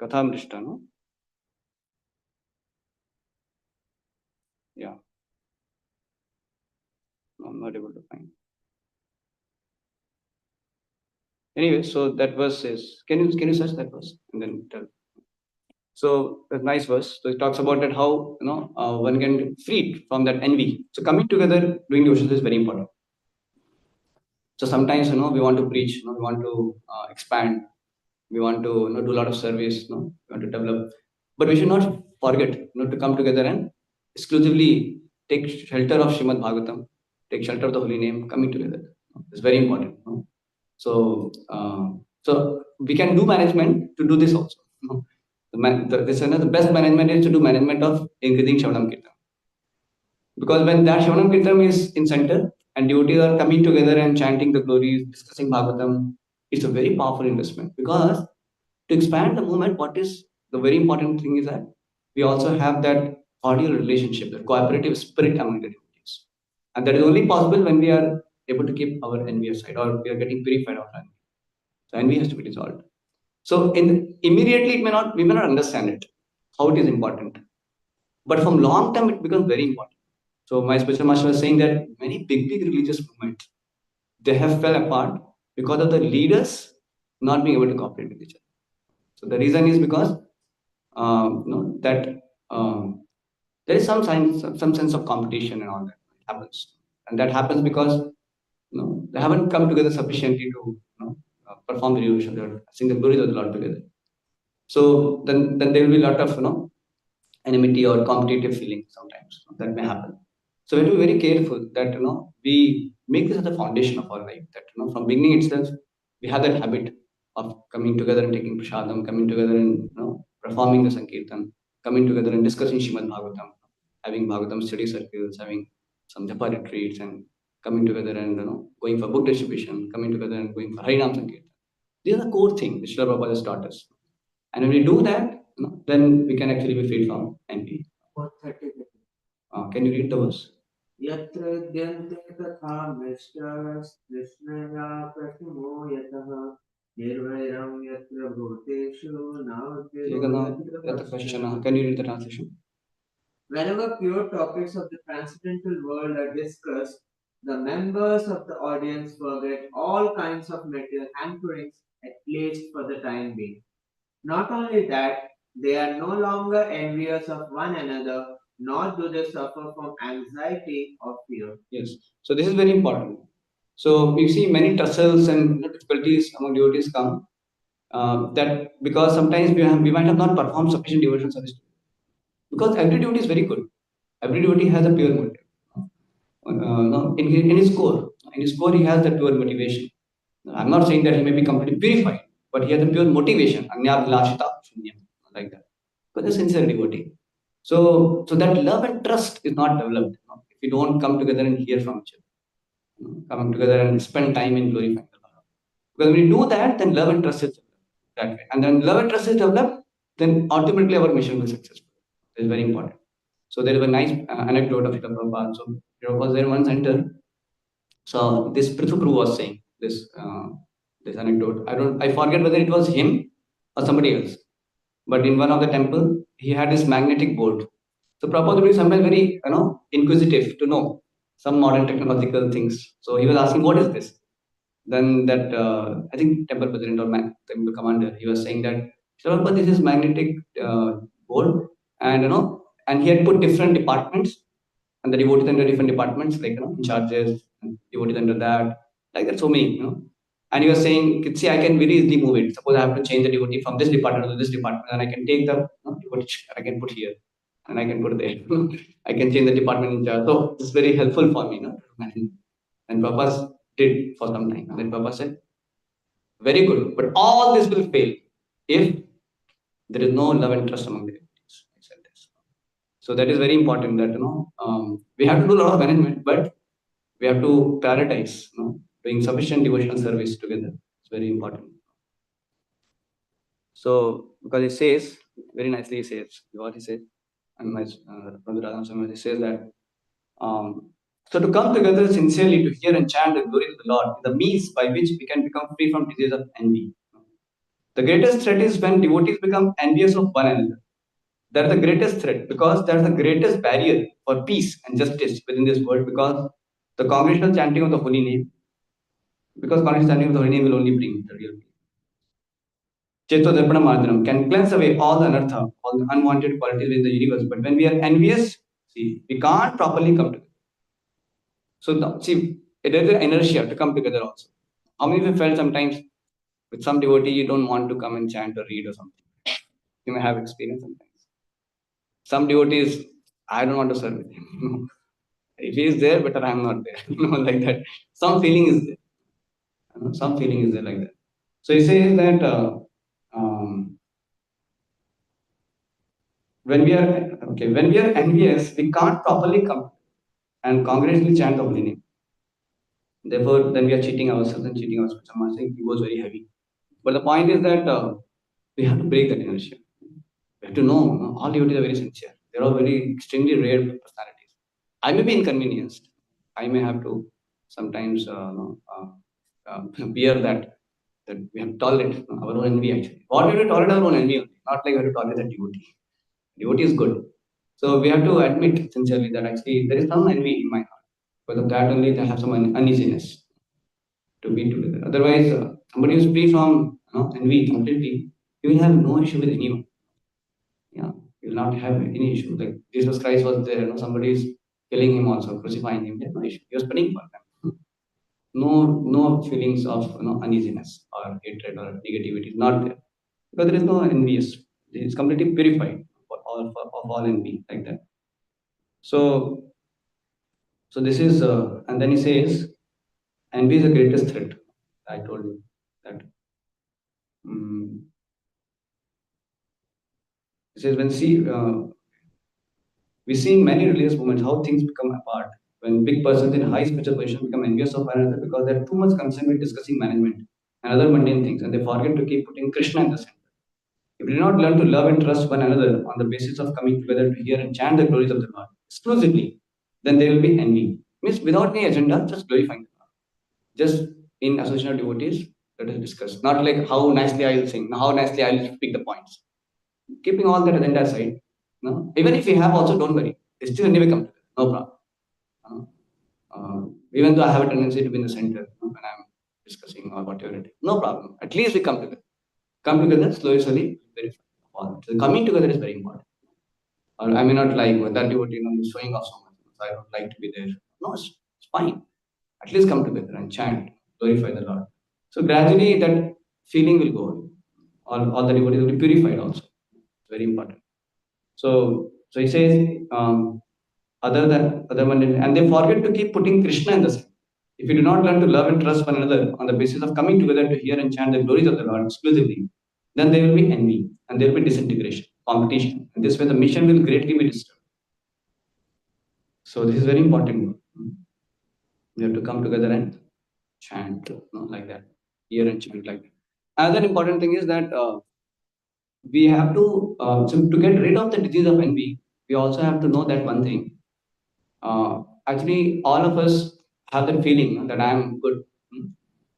Kathamrishta, no? Yeah. No, I'm not able to find. Anyway, so that verse is. Can you search that verse and then tell? So a nice verse. So it talks about that how one can get freed from that envy. So coming together doing devotions is very important. So sometimes we want to preach, we want to expand, we want to do a lot of service, we want to develop, but we should not forget to come together and exclusively take shelter of Srimad Bhagavatam, take shelter of the holy name, coming together. It's very important. So So we can do management to do this also. The best management is to do management of increasing Shravanam Kirtan. Because when that Shravanam Kirtan is in center and devotees are coming together and chanting the glories, discussing Bhagavatam, it's a very powerful investment. Because to expand the movement, what is the very important thing is that we also have that cordial relationship, the cooperative spirit among the devotees. And that is only possible when we are able to keep our envy aside or we are getting purified of envy. So envy has to be dissolved. So immediately we may not understand it, how it is important. But from long term it becomes very important. So my spiritual master was saying that many big religious movements they have fell apart because of the leaders not being able to cooperate with each other. So the reason is because that there is some sense of competition and all that happens, and that happens because they haven't come together sufficiently to perform the devotion. They're sing the glories of the Lord together. So then there will be a lot of enmity or competitive feeling sometimes that may happen. So we have to be very careful that we make this as the foundation of our life. That from beginning itself we have that habit of coming together and taking prasadam, coming together and performing the sankirtan, coming together and discussing Shrimad Bhagavatam, having Bhagavatam study circles, having some japa retreats, and coming together and going for book distribution, coming together and going for Harinam Sankirtan. These are the core things which Srila Prabhupada has taught us. And when we do that, then we can actually be freed from envy. 130. Can you read the verse? यत्र विद्यन्ते तथा मिष्टास्तृष्णया प्रतिमो यतः निर्वैरं यत्र भूतेषु नावद्भिर्भवति Can you read the translation? Whenever pure topics of the transcendental world are discussed, the members of the audience forget all kinds of material hankerings, at least for the time being. Not only that, they are no longer envious of one another, nor do they suffer from anxiety or fear. Yes. So this is very important. So you see many tussles and difficulties among devotees come that because sometimes we might have not performed sufficient devotional service. Because every devotee is very good. Every devotee has a pure motive. No, in his core. In his core, he has that pure motivation. I'm not saying that he may be completely purified, but he has a pure motivation. Anyabhlashita shunyam, like that. But a sincere devotee. So that love and trust is not developed if we don't come together and hear from each other. Coming together and spend time in glorifying the Lord. Because when we do that, then love and trust is developed that way. And then love and trust is developed, then ultimately our mission will be successful. It's very important. So there is a nice anecdote of Srila Prabhupada. So there was there one center. So this Prithupru was saying this anecdote. I forget whether it was him or somebody else. But in one of the temple, he had this magnetic board. So Prabhupada was sometimes very inquisitive to know some modern technological things. So he was asking, "What is this?" Then that I think temple president or temple commander, he was saying that, "Prabhupada, this is magnetic board, and and he had put different departments and the devotees under different departments, like in charges, and devotees under that, like that, so many. And he was saying, see, I can very easily move it. Suppose I have to change the devotee from this department to this department, and I can take the devotee, I can put here, and I can put there. I can change the department in charge. So it's very helpful for me, And Prabhupada did for some time. And then Prabhupada said, very good, but all this will fail if there is no love and trust among the devotees. I said this. So that is very important that we have to do a lot of management, but we have to prioritize doing sufficient devotional service together. It's very important. So because it says very nicely, he says what he says, and my from the Radha Swami, he says that so to come together sincerely to hear and chant the glory of the Lord is the means by which we can become free from disease of envy. The greatest threat is when devotees become envious of one another. That's the greatest threat because that's the greatest barrier for peace and justice within this world because the congregational chanting of the holy name, because congregational chanting of the holy name will only bring the real peace. Cheto Darpana Madharam can cleanse away all the anartha, all the unwanted qualities in the universe. But when we are envious, see, we can't properly come together. So, see, there is an inertia to come together also. How many of you felt sometimes with some devotee you don't want to come and chant or read or something? You may have experience sometimes. Some devotees, I don't want to serve with him. If he is there, better I am not there. Like that. Some feeling is there. Some feeling is there like that. So he says that um, when we are envious, we can't properly come and congruently chant the holy name. Therefore, then we are cheating ourselves and cheating ourselves. I'm not saying he was very heavy. But the point is that we have to break that inertia. We have to know, all devotees are very sincere. They're all very extremely rare personalities. I may be inconvenienced. I may have to sometimes bear that we have to tolerate our own envy actually. What we have to tolerate our own envy only, not like we have to tolerate the devotee. Devotee is good. So we have to admit sincerely that actually there is some envy in my heart. Because of that only I have some uneasiness to be together. Otherwise, somebody who is free from envy completely, you will have no issue with anyone. Yeah, you will not have any issue. Like Jesus Christ was there, somebody is killing him also, crucifying him. He had no issue. He was praying for them. No feelings of uneasiness or hatred or negativity is not there because there is no envious. It is completely purified of all envy like that. So so this is and then he says envy is the greatest threat. I told you that. mm He says we see in many religious movements how things become apart when big persons in high spiritual position become envious of one another because they're too much concerned with discussing management and other mundane things, and they forget to keep putting Krishna in the center. If we do not learn to love and trust one another on the basis of coming together to hear and chant the glories of the Lord exclusively, then there will be envy. Means without any agenda, just glorifying the Lord. Just in association of devotees, let us discuss. Not like how nicely I will sing, how nicely I will speak the points. Keeping all that agenda aside, even if we have also, don't worry. It's still anyway come together. No problem. Uh, Even though I have a tendency to be in the center when I'm discussing or whatever it is. No problem. At least we come together. Come together slowly, very fast. So coming together is very important. Or I may not like that devotee, is showing off so much. So I don't like to be there. No, it's fine. At least come together and chant, glorify the Lord. So gradually that feeling will go away. All the devotees will be purified also. It's very important. So he says, other mundane, and they forget to keep putting Krishna in the center. If you do not learn to love and trust one another on the basis of coming together to hear and chant the glories of the Lord exclusively, then there will be envy and there will be disintegration, competition. And this way the mission will greatly be disturbed. So this is very important. We have to come together and chant like that, hear and chant like that. Another important thing is that we have to get rid of the disease of envy. We also have to know that one thing. Actually, all of us have that feeling that I am good.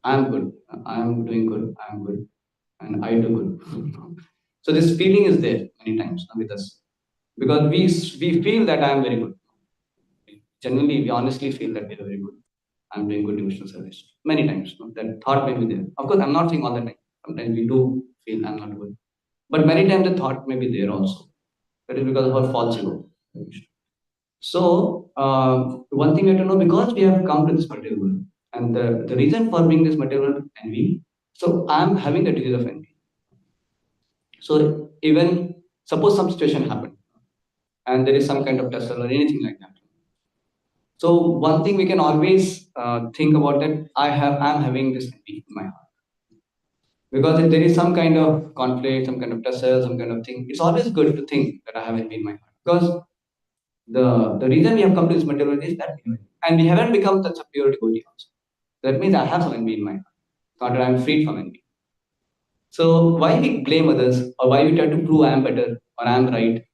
I am good. I am doing good. I am good, and I do good. So this feeling is there many times with us because we feel that I am very good. Genuinely, we honestly feel that we are very good. I'm doing good devotional service. Many times, that thought may be there. Of course, I'm not saying all the time. Sometimes we do feel I'm not good. But many times the thought may be there also. That is because of our false ego. So, one thing we have to know because we have come to this material world, and the reason for being this material world envy. So, I'm having the disease of envy. So, even suppose some situation happened and there is some kind of tussle or anything like that. So, one thing we can always think about that I'm having this envy in my heart. Because if there is some kind of conflict, some kind of tussle, some kind of thing, it's always good to think that I have envy in my heart. Because the reason we have come to this material world is that and we haven't become such a pure devotee also. That means I have some envy in my heart. Not that I'm free from envy. So why we blame others or why we try to prove I am better or I am right?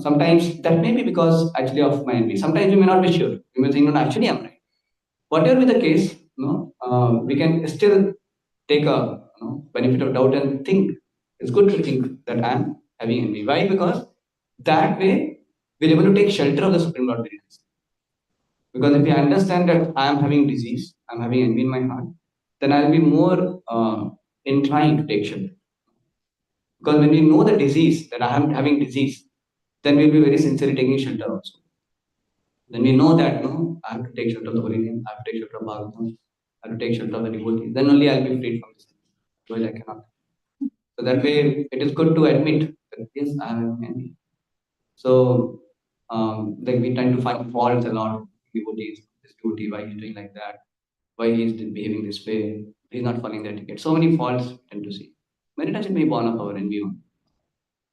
Sometimes that may be because actually of my envy. Sometimes we may not be sure. We may think, no, actually I'm right. Whatever be the case, we can still take a benefit of doubt and think. It's good to think that I'm having envy. Why? Because that way we're able to take shelter of the Supreme Lord very nicely. Because if I understand that I am having disease, I'm having envy in my heart, then I'll be more inclined to take shelter. Because when we know the disease, that I am having disease, then we'll be very sincerely taking shelter also. Then we know that I have to take shelter of the holy name, I have to take shelter of Bhagavatam, I have to take shelter of the devotee. Then only I'll be freed from this. Otherwise I cannot. So that way it is good to admit that yes, I am having envy. So like we tend to find faults a lot. Devotees, this devotee, why he's doing like that, why he's behaving this way. He's not following the etiquette. So many faults we tend to see. Many times it may be born of our envy only.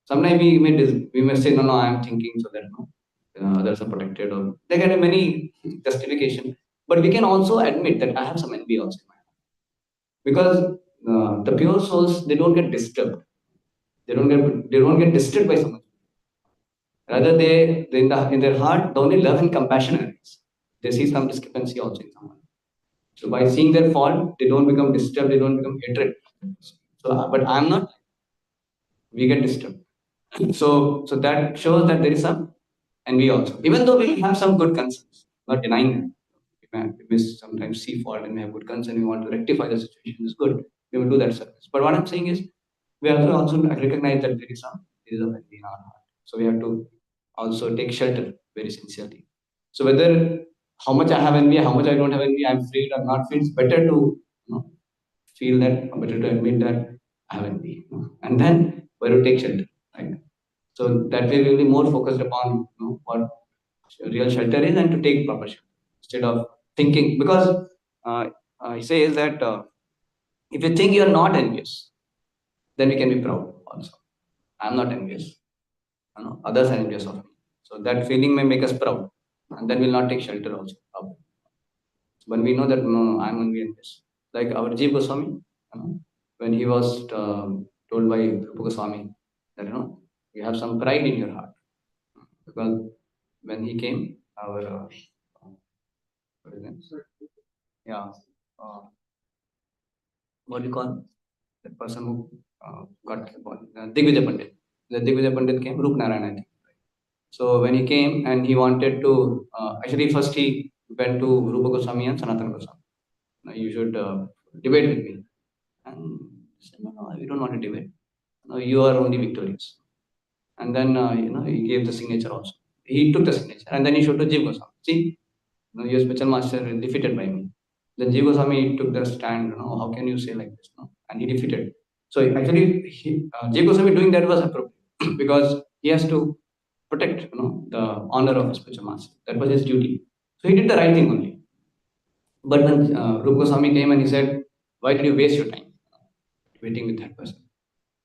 Sometimes we may say, no, no, I am thinking so that no, others are protected, or there can be many justification. But we can also admit that I have some envy also in my heart. Because the pure souls, they don't get disturbed. They don't get disturbed by someone. Rather, they in their heart, the only love and compassion arises. They see some discrepancy also in someone. So by seeing their fault, they don't become disturbed, they don't become hatred. So, but I'm not. We get disturbed. So that shows that there is some envy also. Even though we have some good concerns, not denying them. We may sometimes see fault and we have good concern. We want to rectify the situation. It's good. We will do that service. But what I'm saying is, we have to also recognize that there is a envy in our heart. So we have to also take shelter very sincerely. So whether how much I have envy, how much I don't have envy, I'm freed or not freed, it's better to feel that, or better to admit that I have envy, and then where to take shelter, right? So that way we'll be more focused upon what real shelter is and to take proper shelter instead of thinking, because he says that if you think you're not envious, then we can be proud also. I'm not envious. Others are envious of me. So that feeling may make us proud, and then we'll not take shelter also. When we know that no, I'm only envious. Like our Jeev Goswami, when he was told by Rupa Goswami that you have some pride in your heart, because when he came, our what is it? Yeah, uh, what do you call that person who got born? Digvijay Pandit. The Digvijay Pandit came, Rup Narayan, I think. So when he came and he wanted to, actually first he went to Rupa Goswami and Sanatana Goswami. Now you should debate with me. And he said, no, no, we don't want to debate. No, you are only victorious. And then he gave the signature also. He took the signature and then he showed to Jeev Goswami. See, your special master is defeated by me. Then Jeev Goswami took the stand. How can you say like this? No? And he defeated. So actually, Jeev Goswami doing that was appropriate because he has to protect the honor of his spiritual master. That was his duty. So he did the right thing only. But when Rupa Goswami came and he said, why did you waste your time debating with that person?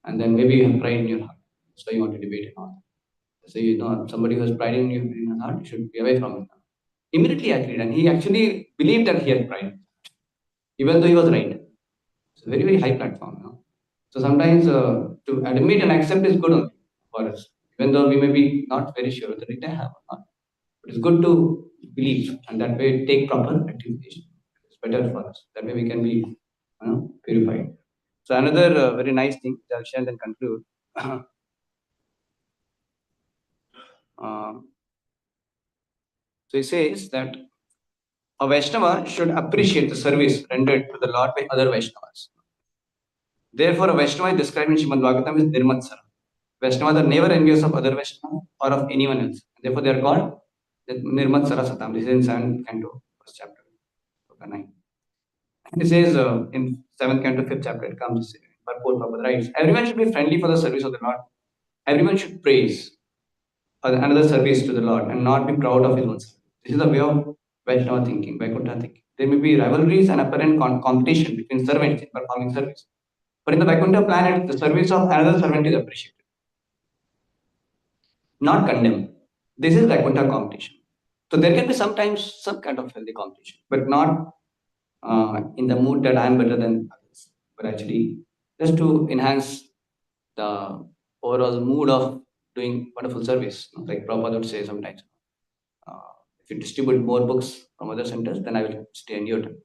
And then maybe you have pride in your heart. So you want to debate and all. So somebody who has pride in his heart, you should be away from him. Immediately agreed. And he actually believed that he had pride, even though he was right. It's a very, very high platform. So sometimes to admit and accept is good only for us, even though we may be not very sure whether it have or not. But it's good to believe, and that way take proper rectification. It's better for us. That way we can be purified. So another very nice thing, I'll share and then conclude. So he says that a Vaishnava should appreciate the service rendered to the Lord by other Vaishnavas. Therefore, a Vaishnava is described in Srimad Bhagavatam as Nirmatsara. Vaishnavas are never envious of other Vaishnavas or of anyone else. Therefore, they are called Nirmatsara Satam. This is in 7th canto, first chapter, chapter 9. And it says in 7th canto, 5th chapter, it comes, Purport Prabhupada writes, everyone should be friendly for the service of the Lord. Everyone should praise another service to the Lord and not be proud of his own service. This is the way of Vaishnava thinking, Vaikuntha thinking. There may be rivalries and apparent competition between servants in performing service. But in the Vaikuntha planet, the service of another servant is appreciated, not condemned. This is Vaikuntha competition. So there can be sometimes some kind of healthy competition, but not in the mood that I am better than others, but actually just to enhance the overall mood of doing wonderful service. Like Prabhupada would say sometimes, if you distribute more books from other centers, then I will stay in your temple.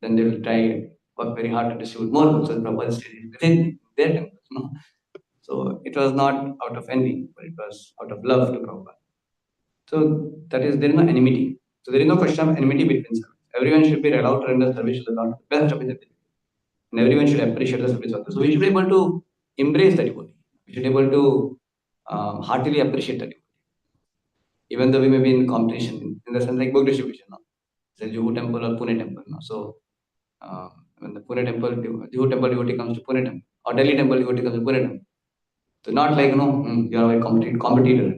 Then they will try work very hard to distribute more books, and Prabhupada stays within their temples. So it was not out of envy, but it was out of love to Prabhupada. So that is, there is no enmity. So there is no question of enmity between servants. Everyone should be allowed to render service to the Lord, best of his ability. And everyone should appreciate the service of others. So we should be able to embrace the devotee. We should be able to heartily appreciate the devotee. Even though we may be in competition, in the sense like book distribution. Say Juhu temple or Pune temple. So when the Pune temple, Juhu temple devotee comes to Pune temple, or Delhi temple devotee comes to Pune temple. So not like, you are a competitor.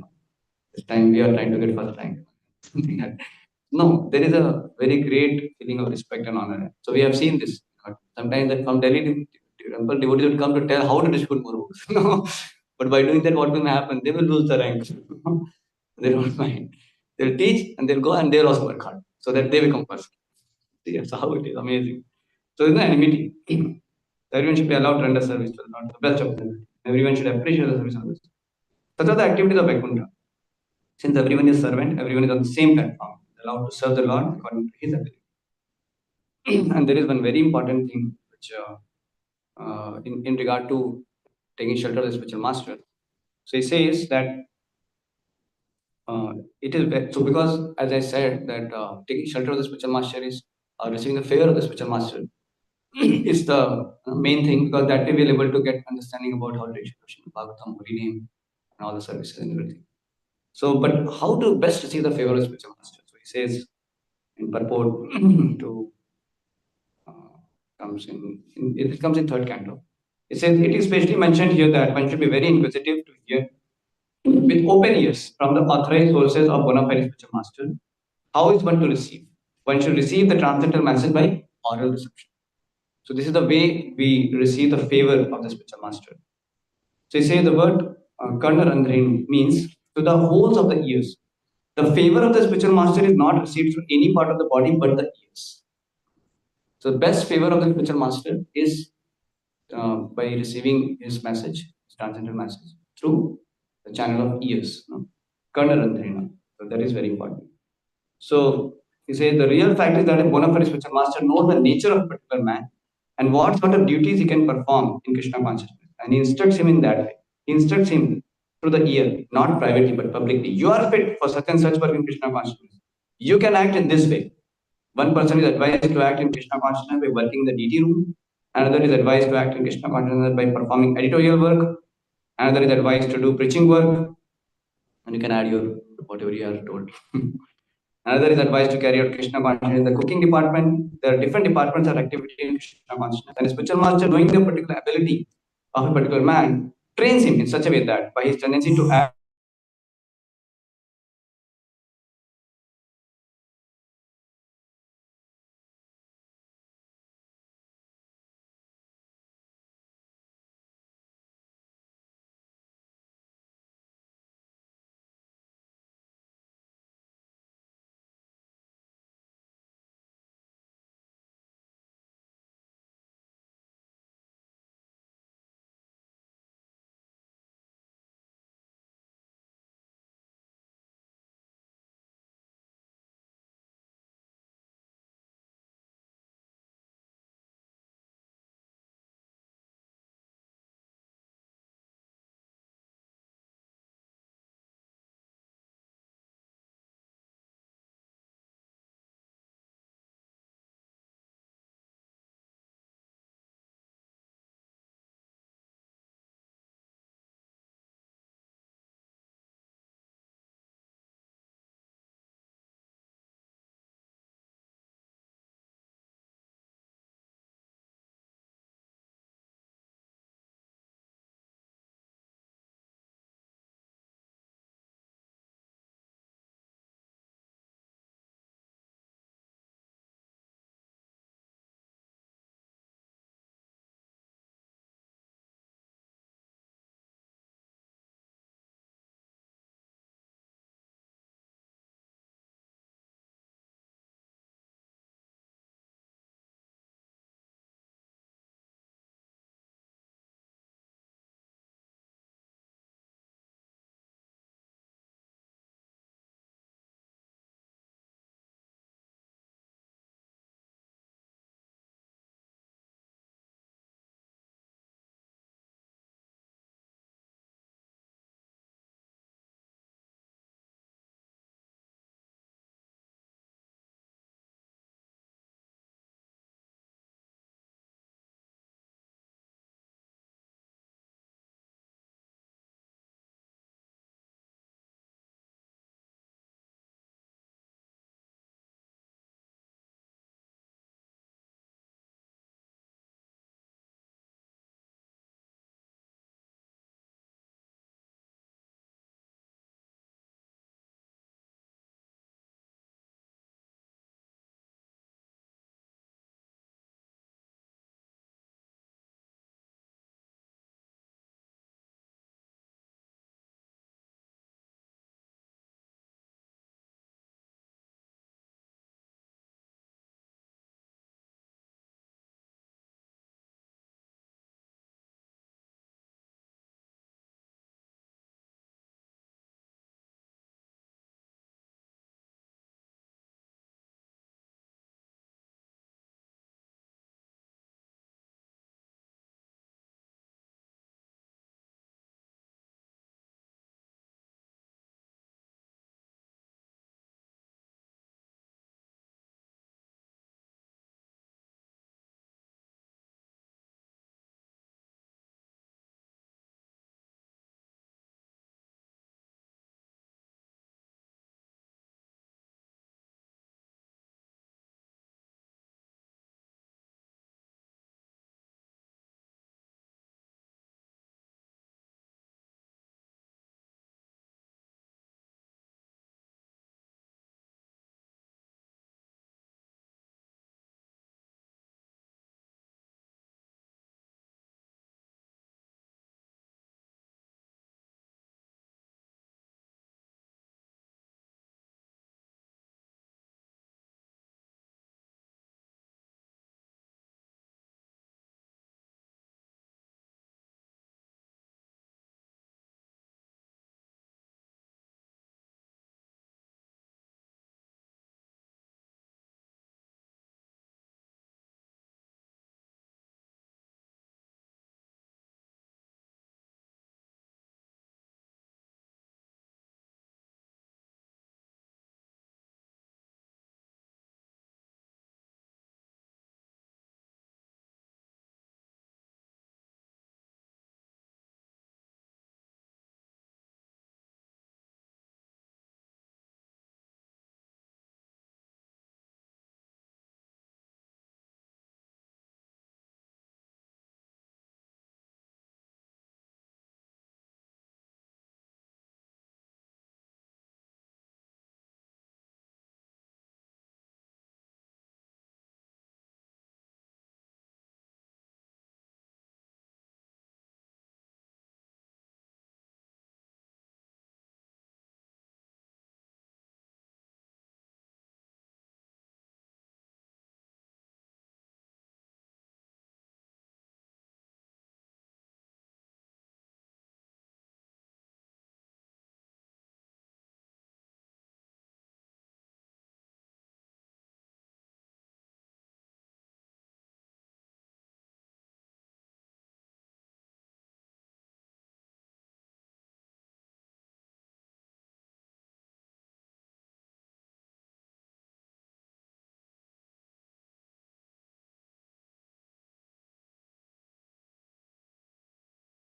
This time we are trying to get first rank. Something like that. No, there is a very great feeling of respect and honor. So we have seen this in Sometimes that from Delhi temple devotees would come to tell how to distribute more books. No. But by doing that, what will happen? They will lose the rank. They don't mind. They'll teach and they'll go and they'll also work hard so that they become first. See, that's how it is. Amazing. So there's no enmity. Everyone should be allowed to render service to the Lord, the best of them. Everyone should appreciate the service of others. Such are the activities of Vaikuntha. Since everyone is servant, everyone is on the same platform, allowed to serve the Lord according to his ability. And there is one very important thing which, in regard to taking shelter of the spiritual master. So he says that it is so because, as I said, that taking shelter of the spiritual master is receiving the favor of the spiritual master is the main thing, because that way we'll able to get understanding about how to reach Bhagavatam, Holy Name, and all the services and everything. So, but how to best receive the favor of the spiritual master? So he says in purport to it comes in third canto. It says it is specially mentioned here that one should be very inquisitive to hear with open ears from the authorized sources of bona fide spiritual master. How is one to receive? One should receive the transcendental message by oral reception. So this is the way we receive the favor of the spiritual master. So you say the word karna randhrin means to the holes of the ears. The favor of the spiritual master is not received through any part of the body but the ears. So the best favor of the spiritual master is by receiving his message, his transcendental message, through the channel of ears. Karna randhrina. So that is very important. So he says the real fact is that a bona fide spiritual master knows the nature of a particular man and what sort of duties he can perform in Krishna consciousness. And he instructs him in that way. He instructs him through the ear, not privately but publicly. You are fit for such and such work in Krishna consciousness. You can act in this way. One person is advised to act in Krishna consciousness by working in the DT room. Another is advised to act in Krishna consciousness by performing editorial work. Another is advised to do preaching work. And you can add your whatever you are told. Another is advised to carry out Krishna consciousness in the cooking department. There are different departments of activity in Krishna consciousness. And a spiritual master, knowing the particular ability of a particular man, trains him in such a way that by his tendency to act